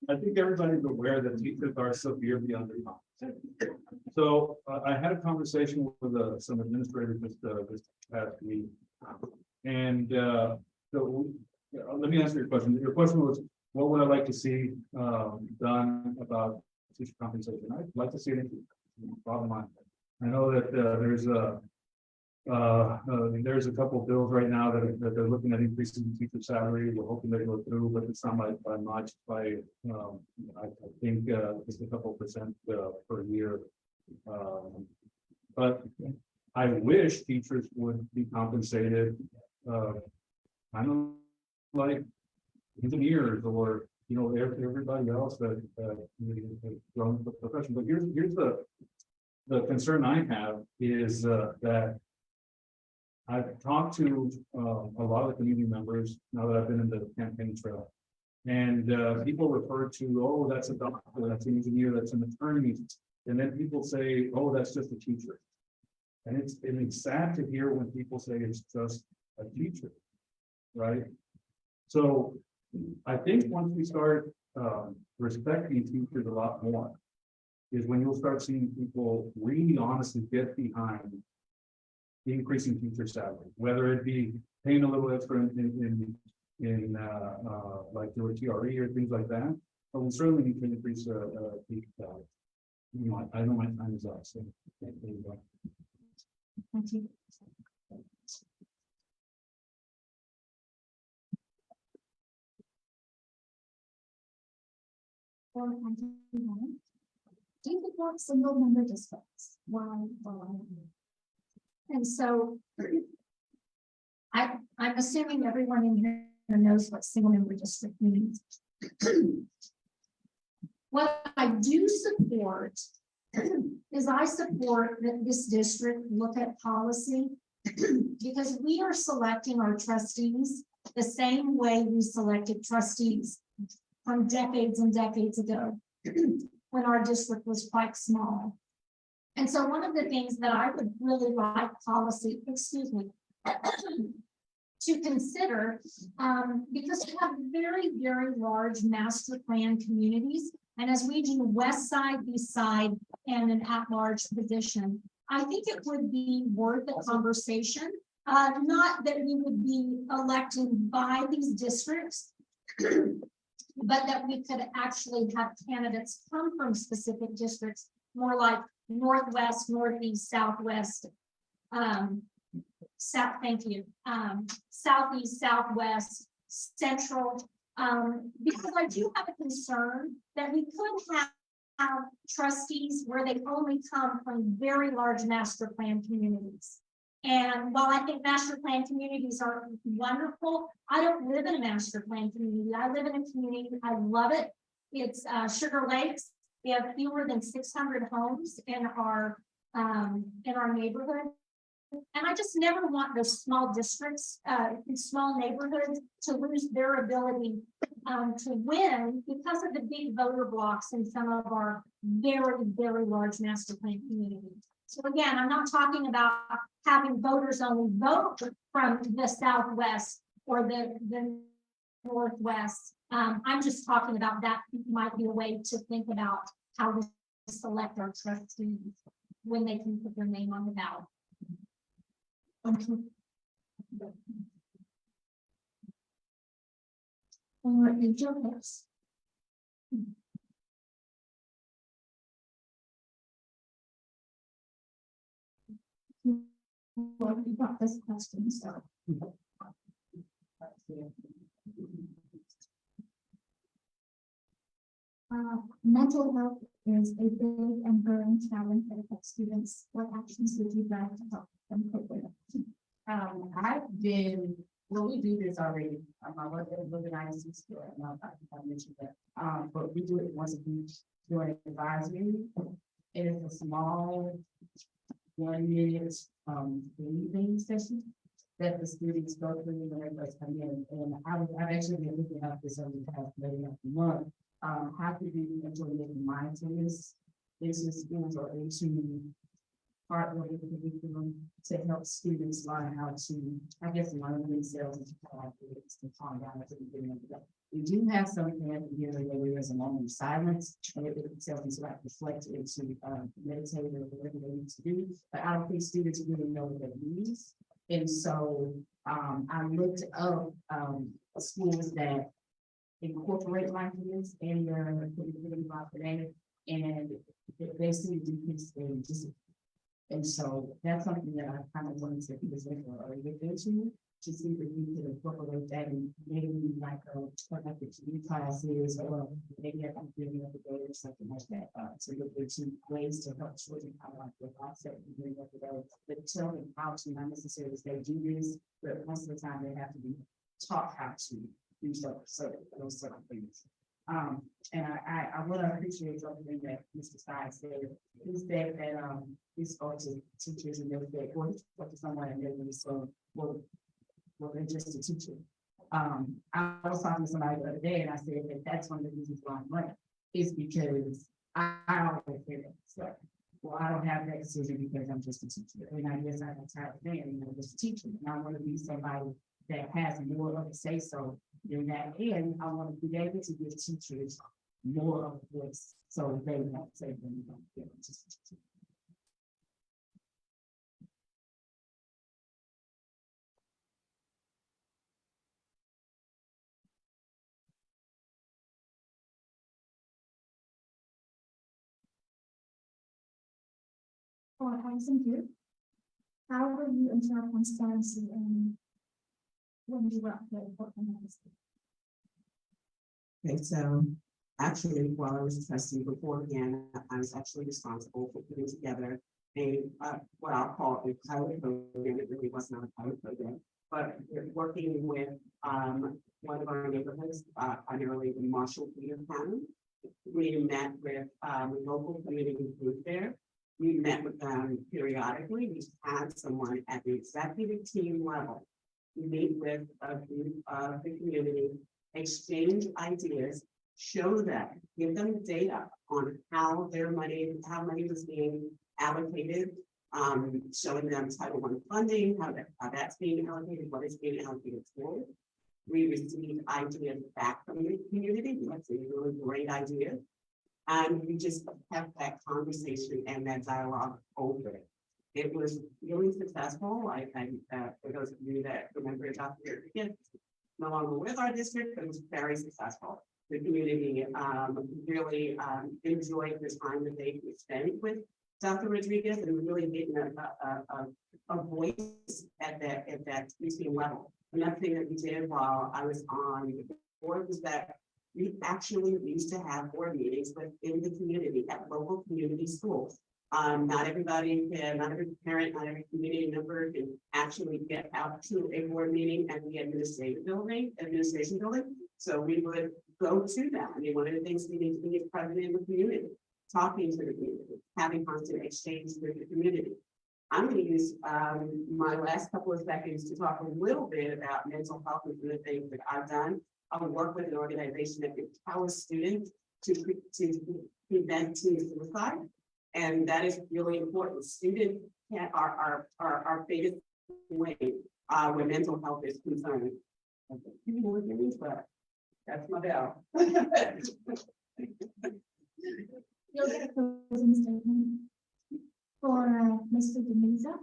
I think everybody's aware that teachers are severely undercompensated. So I had a conversation with some administrators this past week, and so let me answer your question. Your question was, what would I like to see done about teacher compensation? I'd like to see it. Bottom line, I know that there's a couple of bills right now that they're looking at increasing the teacher salary. We're hoping they go through, but it's not by much. I think just a couple percent per year. But I wish teachers would be compensated. I don't like engineers or everybody else that grown the profession. But here's the concern I have is that I've talked to a lot of the community members now that I've been in the campaign trail, and people refer to, oh, that's a doctor, that's an engineer, that's an attorney, and then people say, oh, that's just a teacher. And it's sad to hear when people say it's just a teacher, right? So I think once we start respecting teachers a lot more, is when you'll start seeing people really honestly get behind increasing teacher salary, whether it be paying a little extra in like your TRE or things like that. But we certainly need to increase teacher salary. I know my time is up, so there you go. Thank you. Or do you support single member districts? Why or why not? And so I'm assuming everyone in here knows what single member district means. What I do support is I support that this district look at policy because we are selecting our trustees the same way we selected trustees from decades and decades ago, when our district was quite small. And so one of the things that I would really like policy, excuse me, to consider, because we have very, very large master plan communities. And as we do west side, east side, and an at-large position, I think it would be worth a conversation. Not that we would be elected by these districts, but that we could actually have candidates come from specific districts, more like northwest, northeast, southwest, thank you, southeast, southwest, central, because I do have a concern that we could have trustees where they only come from very large master plan communities. And while I think master plan communities are wonderful, I don't live in a master plan community. I live in a community, I love it. It's Sugar Lakes. We have fewer than 600 homes in our neighborhood. And I just never want those small districts, small neighborhoods to lose their ability to win because of the big voter blocks in some of our very, very large master plan communities. So again, I'm not talking about having voters only vote from the Southwest or the Northwest. I'm just talking about that might be a way to think about how we select our trustees when they can put their name on the ballot. Or in journals. Well, we got this question, so. Mental health is a big and growing challenge that affects students. What actions would you like to help them cope with it? We do this already. I work at a living ISD school, and I mentioned that. But we do it once a week during advisory. It is a small 1 minute briefing session that the students go through when they first come in. And I've actually been looking at this over the past month. How could we implement mindfulness into schools or into part of the curriculum to help students learn how to, I guess, learn themselves and to calm down at the beginning of the day. We do have some parents here where there's a moment of silence, and it themselves to like reflect into meditate or whatever they need to do. But I don't think students really know what that means. And so I looked up schools that incorporate mindfulness in their curriculum about today, and they see a decrease in discipline. And so that's something that I kind of wanted to present or look into to see if we could incorporate that in maybe like the TV classes or maybe I can give you a day or something like that. So look into ways to help children kind of like with offset and bring up the day, but tell them how to, not necessarily they do this, but most of the time they have to be taught how to do those certain things. And I would appreciate something that Mr. Stein said. He said that he spoke to teachers and they said, well, he spoke to someone and they were so, well, they're just a teacher. I was talking to somebody the other day and I said that that's one of the reasons why I'm running is because I always say that. So, well, I don't have that decision because I'm just a teacher. And I guess I'm a type of man, I'm just a teacher. And I want to be somebody that has more of a say so in that end. I want to be able to give teachers more of this so they won't say them don't get it. For housing group, how will you ensure transparency and when you work with Portland High School? Okay, so actually, while I was a trustee before again, I was actually responsible for putting together a what I'll call a pilot program. It really was not a pilot program, but we're working with one of our neighborhoods, primarily the Marshall Peter County. We met with the local community group there. We met with them periodically. We had someone at the executive team level meet with a group of the community, exchange ideas, show them, give them data on how how money was being allocated. Showing them Title I funding, how that's being allocated, what is being allocated for. We received ideas back from the community, that's a really great idea. And we just have that conversation and that dialogue over it. It was really successful. For those of you that remember Dr. Rodriguez, no longer with our district, but it was very successful. The community really enjoyed the time that they spent with Dr. Rodriguez and really getting a voice at that teaching level. Another thing that we did while I was on the board was that we actually used to have board meetings within the community at local community schools. Not every parent, not every community member can actually get out to a board meeting at the administration building. So we would go to them. I mean, one of the things we need to be present in the community, talking to the community, having constant exchange with the community. I'm going to use my last couple of seconds to talk a little bit about mental health and some of the things that I've done. I work with an organization that empowers students to prevent teen suicide. And that is really important. Students are our biggest way when mental health is concerned. That's my bell. You'll get a closing statement for Mr. Demusa.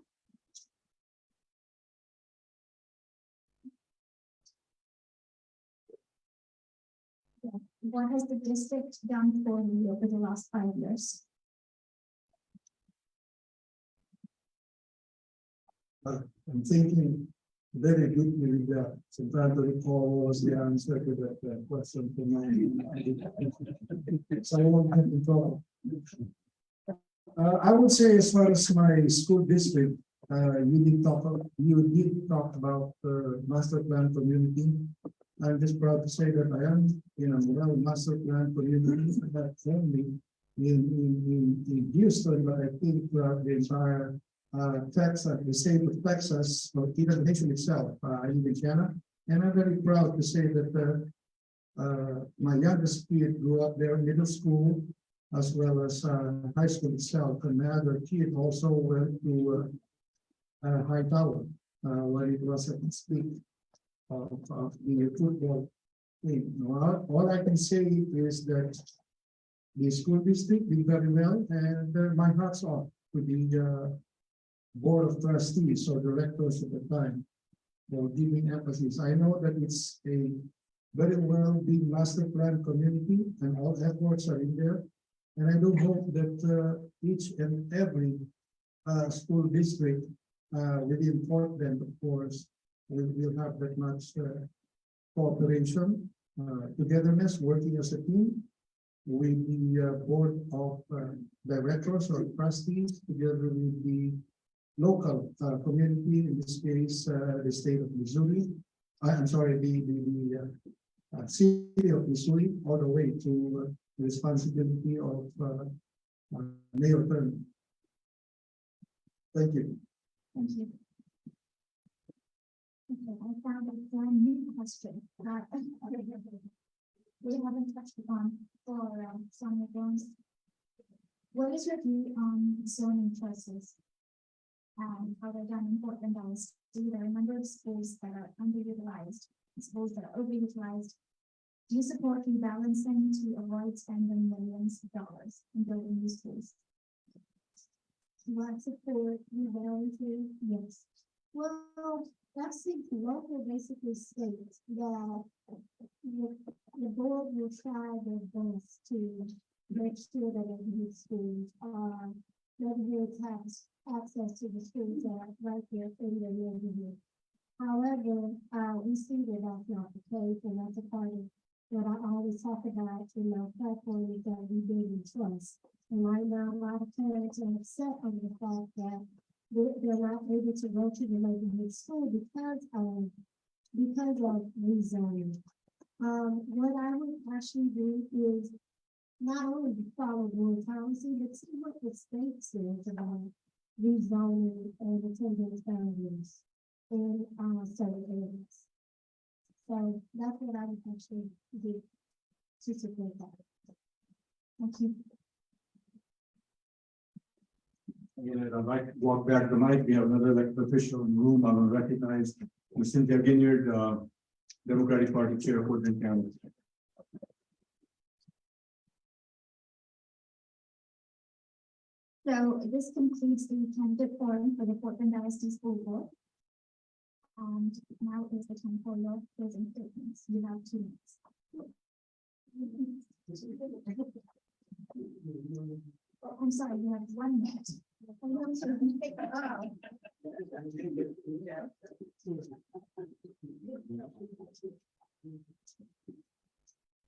What has the district done for you over the last 5 years? I'm thinking very deeply that sometimes to recall what was the answer to that question for me. So I won't have to talk. I would say as far as my school district, you did talk about master plan community. I'm just proud to say that I am in a master plan community that only in Houston, but I think throughout the entire Texas, the state of Texas, or even the nation itself, I live in Canada, and I'm very proud to say that my youngest kid grew up there in middle school, as well as high school itself, and my other kid also went to High Tower, where it was at its peak of the football thing. All I can say is that the school district did very well, and my hats off to the board of trustees or directors at the time for giving emphasis. I know that it's a very well being master plan community and all efforts are in there. And I do hope that each and every school district within Portland, of course, will have that much cooperation, togetherness, working as a team with the board of directors or trustees, together with the local community, in this case, the state of Missouri. I'm sorry, the city of Missouri, all the way to the responsibility of Mayor Turner. Thank you. Thank you. Okay, I found a brand new question. We haven't touched upon for some of those. What is your view on zoning choices? And how they're done in Portland? There are a number of schools that are underutilized, schools that are overutilized. Do you support rebalancing to avoid spending millions of dollars in building these schools? Do I support rebalancing? Yes. Well, that's the local basically states that the board will try their best to make sure that these schools are revenue tax access to the schools that are right there in the neighborhood. However, we see that that's not the case, and that's a part of what I always talk about in my platform is that we build in trust. And right now, a lot of parents are upset over the fact that they're not able to go to the neighborhood school because of rezoning. What I would actually do is not only follow board policy, but see what the state says about rezoning and attendance boundaries in certain areas. So that's what I would actually do. to support that. Thank you. And I'd like to walk back the mic. We have another elected official in the room. I will recognize Ms. Cynthia Ginyard, Democratic Party Chair of Portland County. So this concludes the candidate forum for the Portland ISD School Board. And now is the time for your closing statements. You have 2 minutes. Oh, I'm sorry, you have 1 minute.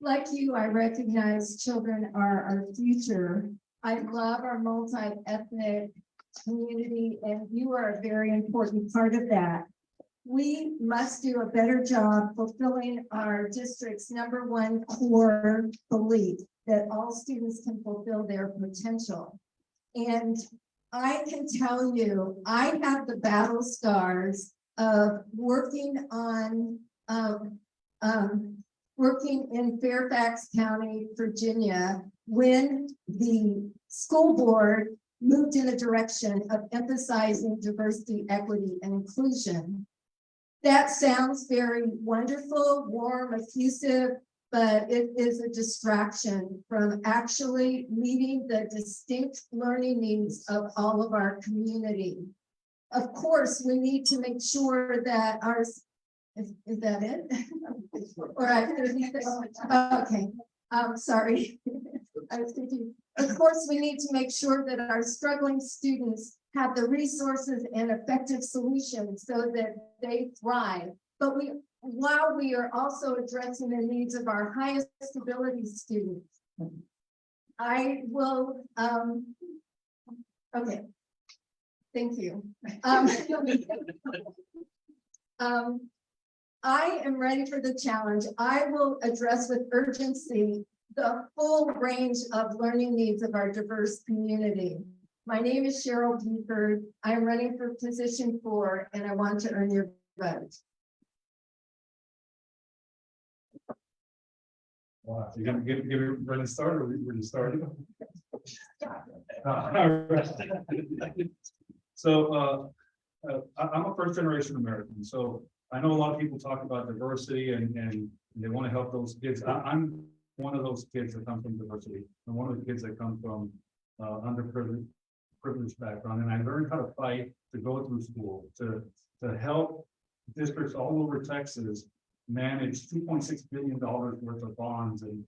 Like you, I recognize children are our future. I love our multi-ethnic community, and you are a very important part of that. We must do a better job fulfilling our district's #1 core belief that all students can fulfill their potential. And I can tell you, I have the battle scars of working on, working in Fairfax County, Virginia, when the school board moved in a direction of emphasizing diversity, equity, and inclusion. That sounds very wonderful, warm, effusive, but it is a distraction from actually meeting the distinct learning needs of all of our community. Of course, we need to make sure that is that it? Or okay, sorry. I was confused. Of course, we need to make sure that our struggling students have the resources and effective solutions so that they thrive. But while we are also addressing the needs of our highest ability students, I will, okay. Thank you. I am ready for the challenge. I will address with urgency the full range of learning needs of our diverse community. My name is Cheryl Buford. I am running for position 4, and I want to earn your vote. Wow, you're gonna give everybody started, or we're just starting? So, I'm a first-generation American, so I know a lot of people talk about diversity and they want to help those kids. I'm one of those kids that come from diversity. I'm one of the kids that come from underprivileged background, and I learned how to fight to go through school, to help districts all over Texas manage $2.6 billion worth of bonds and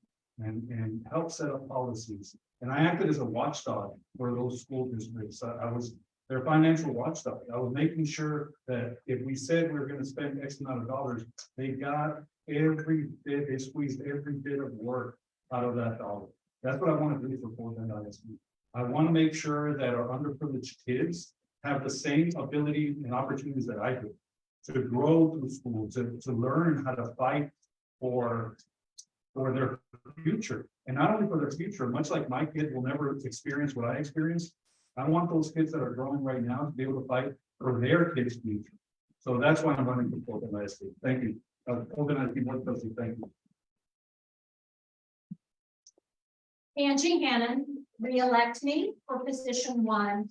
help set up policies. And I acted as a watchdog for those school districts. I was their financial watchdog. I was making sure that if we said we were going to spend X amount of dollars, they got every bit, they squeezed every bit of work out of that dollar. That's what I want to do for Portland ISD. I want to make sure that our underprivileged kids have the same ability and opportunities that I do to grow through school, to learn how to fight for their future. And not only for their future, much like my kid will never experience what I experienced, I want those kids that are growing right now to be able to fight for their kids' future. So that's why I'm running for Portland ISD. Thank you. Portland ISD Board Trustee, thank you. Angie Hannon, re-elect me for position 1.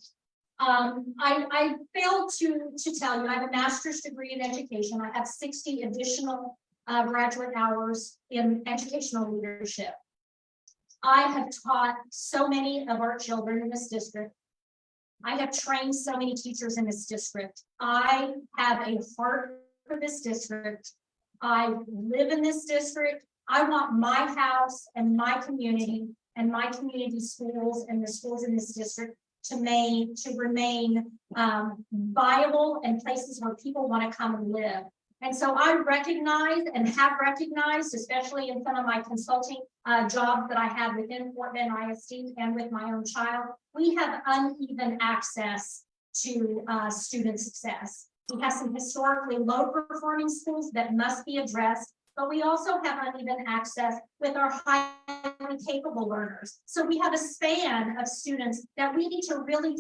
I failed to tell you, I have a master's degree in education. I have 60 additional graduate hours in educational leadership. I have taught so many of our children in this district. I have trained so many teachers in this district. I have a heart for this district. I live in this district. I want my house and my community schools and the schools in this district to remain viable and places where people want to come and live. And so I recognize and have recognized, especially in some of my consulting jobs that I have within Portland ISD and with my own child, we have uneven access to student success. We have some historically low performing schools that must be addressed, but we also have uneven access with our highly capable learners. So we have a span of students that we need to really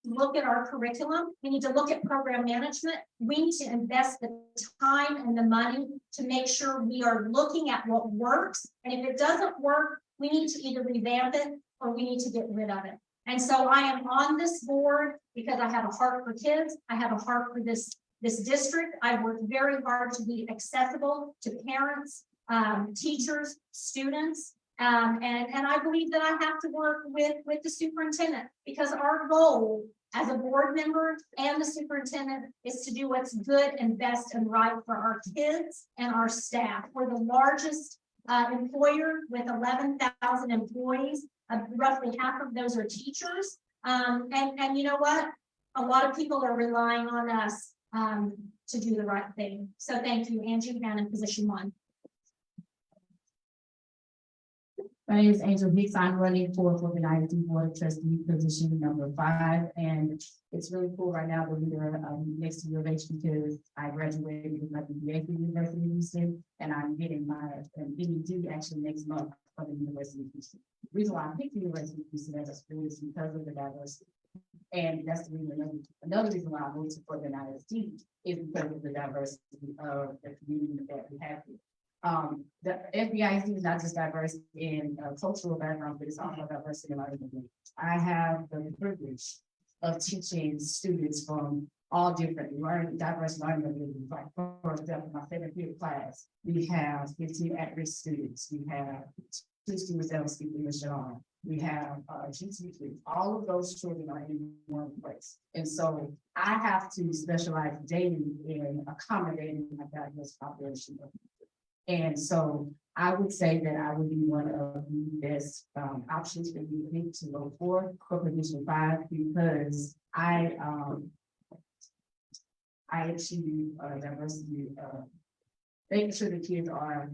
look at our curriculum. We need to look at program management. We need to invest the time and the money to make sure we are looking at what works. And if it doesn't work, we need to either revamp it or we need to get rid of it. And so I am on this board because I have a heart for kids. I have a heart for this district. I work very hard to be accessible to parents, teachers, students. And I believe that I have to work with the superintendent because our goal as a board member and the superintendent is to do what's good and best and right for our kids and our staff. We're the largest employer with 11,000 employees. Roughly half of those are teachers. And you know what? A lot of people are relying on us to do the right thing. So thank you, Angie Cannon, position 1. My name is Angel Hicks. I'm running for FBISD Board of Trustee position number 5. And it's really cool right now to be there next to your age because I graduated with my BBA from the University of Houston, and I'm getting my BED actually next month from the University of Houston. The reason why I picked the University of Houston as a school is because of the diversity. And that's the reason, another reason why I moved to FBISD is because of the diversity of the community that we have here. The FBISD is not just diverse in cultural background, but it's also diverse in learning. I have the privilege of teaching students from all different diverse learning abilities. Like, for example, my 7th period class, we have 15 at-risk students. We have 2 students that will speak English at all. We have GT3. All of those children are in one place. And so I have to specialize daily in accommodating a diverse population of people. And so I would say that I would be one of the best options for you to go for position 5 because I achieve diversity, making sure the kids are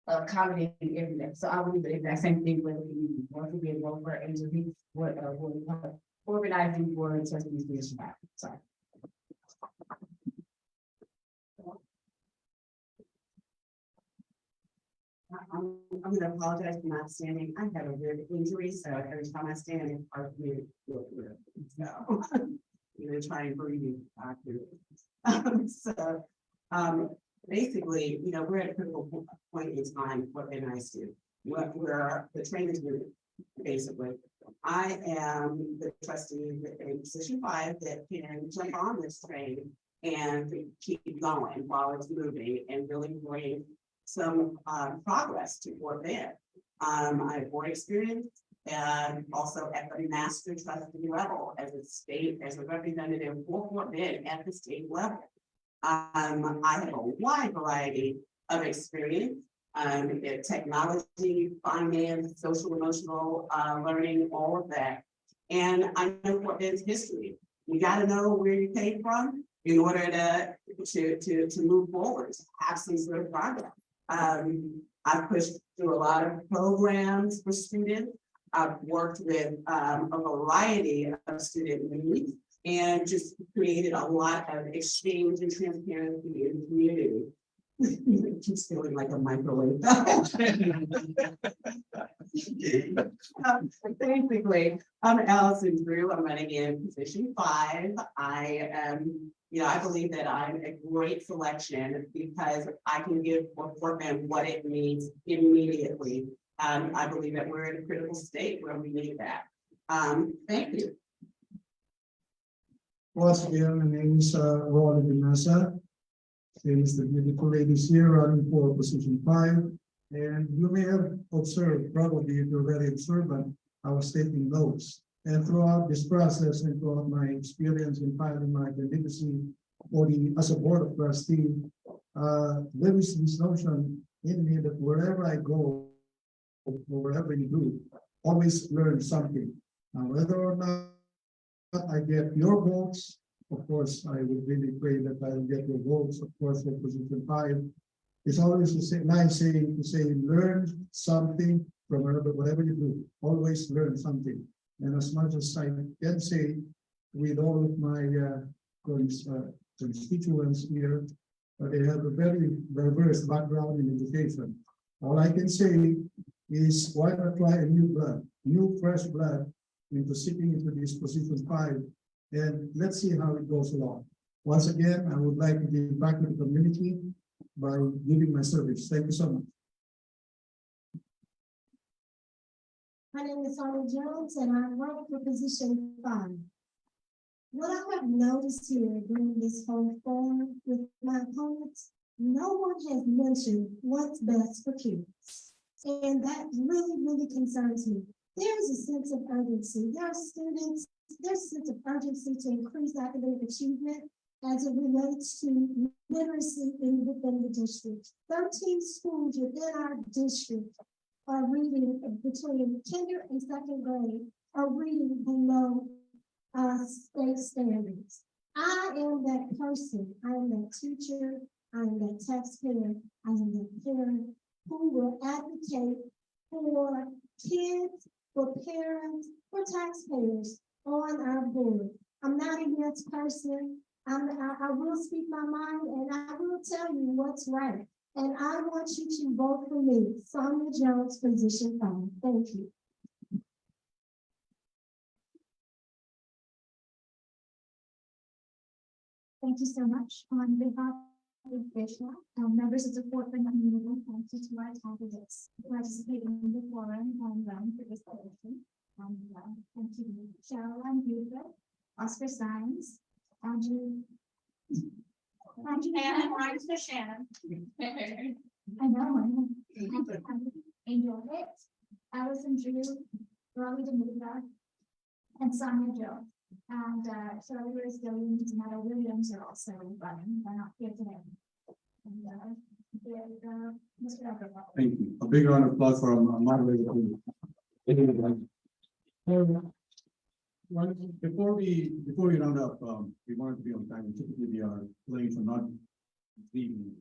accommodating everything. So I would do the exact same thing whether you want to be able to go for agency, organizing for trustee position 5. Sorry. I'm gonna apologize for not standing. I have a weird injury, so every time I stand, it's hard for me to feel weird. So I'm gonna try and breathe. Basically, you know, we're at a critical point in time for FBISD. We're the trainers group, basically. I am the trustee in position 5 that can jump on this train and keep going while it's moving and really bring some progress toward there. I have board experience and also at the master trustee level as a representative for Fort Bend at the state level. I have a wide variety of experience in technology, finance, social emotional learning, all of that. And I know Fort Bend's history. You got to know where you came from in order to move forward, have some sort of progress. I've pushed through a lot of programs for students. I've worked with a variety of student needs and just created a lot of exchange and transparency in the community. It keeps feeling like a microwave. Basically, I'm Allison Drew. I'm running in position 5. I am. You know, I believe that I'm a great selection because I can give Fort Bend what it needs immediately. I believe that we're in a critical state where we need that. Thank you. Once again, my name is Roland Binasa. Same as the beautiful ladies here running for position 5. And you may have observed, probably if you're very observant, I was taking notes. And throughout this process and throughout my experience in filing my candidacy as a board of trustee, there is this notion in me that wherever I go, or wherever you do, always learn something. Whether or not I get your votes, of course, I would really pray that I will get your votes, of course, for position 5. It's always nice saying to say, learn something from whatever you do, always learn something. And as much as I can say, with all of my constituents here, they have a very diverse background in education. All I can say is, why not try a new blood, new fresh blood into sitting into this position 5, and let's see how it goes along. Once again, I would like to give back to the community by giving my service. Thank you so much. My name is Sonia Jones and I'm running for position 5. What I have noticed here during this whole forum with my opponents, no one has mentioned what's best for kids. And that really, really concerns me. There is a sense of urgency. There are students, there's a sense of urgency to increase academic achievement as it relates to literacy within the district. 13 schools within our district are reading between kinder and second grade are reading below state standards. I am that person. I am that teacher. I am that taxpayer. I am that parent who will advocate for kids, for parents, for taxpayers on our board. I'm not a yes person. I will speak my mind and I will tell you what's right. And I want you to vote for me, Sonia Jones, position 5. Thank you. Thank you so much. On behalf of Bishop, members of the Portland community, thank you to our candidates participating in the forum and running for this election. Thank you, Cheryl and Buford, Oscar Science, Andrew. And mine's for Shannon. I know. Angel Hicks, Allison Drew, Raleigh Demuda, and Sonia Joe. And Shirley Rose Williams and Netta Williams are also running. They're not here today. And Mr. Everett. Thank you. A big round of applause for our moderator. Before we round up, we wanted to be on time. Typically, we are playing for not leaving,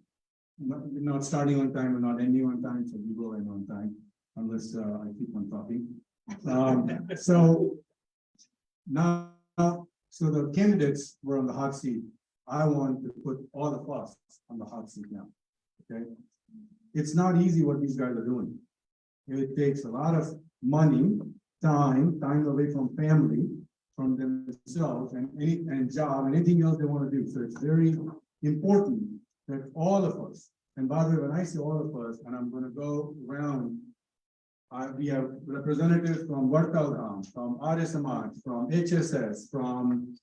not starting on time or not ending on time, so we will end on time unless I keep on talking. So now, so the candidates were on the hot seat. I want to put all of us on the hot seat now. Okay, it's not easy what these guys are doing. It takes a lot of money, time away from family, from themselves, and job, and anything else they want to do. So it's very important that all of us, and by the way, when I say all of us, and I'm going to go around, we have representatives from Vartalgam, from Arya Samaj, from HSS, from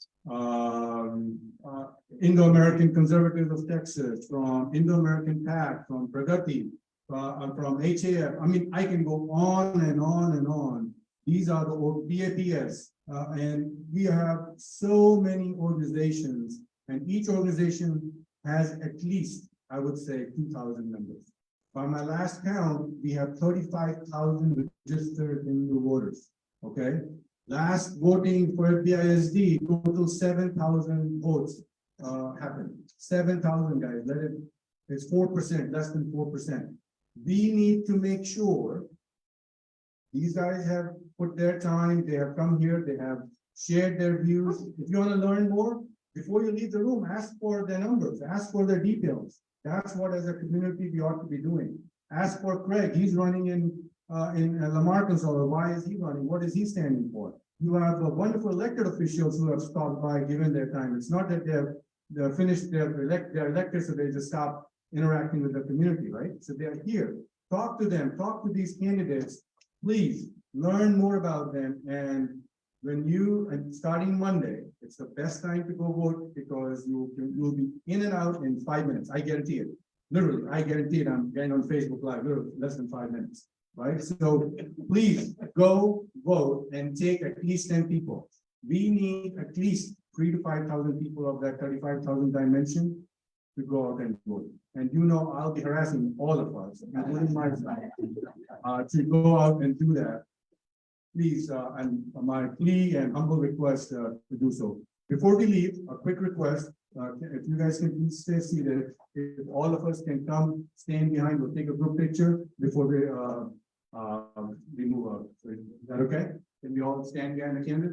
Indo-American Conservatives of Texas, from Indo-American PAC, from Pragati, from HAF. I mean, I can go on and on and on. These are the PAPS, and we have so many organizations, and each organization has at least, I would say, 2,000 members. By my last count, we have 35,000 registered Hindu voters. Okay, last voting for FBISD, total 7,000 votes happened. 7,000 guys. It's 4%, less than 4%. We need to make sure these guys have put their time, they have come here, they have shared their views. If you want to learn more, before you leave the room, ask for their numbers, ask for their details. That's what as a community we ought to be doing. Ask for Craig, he's running in Lamar, Arkansas. Why is he running? What is he standing for? You have wonderful elected officials who have stopped by, given their time. It's not that they're finished, they're elected, so they just stop interacting with the community, right? So they're here. Talk to them, talk to these candidates. Please learn more about them. And and starting Monday, it's the best time to go vote because you'll be in and out in 5 minutes. I guarantee it. Literally, I guarantee it. I'm getting on Facebook Live, literally less than 5 minutes, right? So please go vote and take at least 10 people. We need at least 3,000 to 5,000 people of that 35,000 dimension to go out and vote. And I'll be harassing all of us, including myself, to go out and do that. Please, and my plea and humble request to do so. Before we leave, a quick request, if you guys can please stay seated, if all of us can come stand behind, we'll take a group picture before we move on. Is that okay? Can we all stand behind the candidates?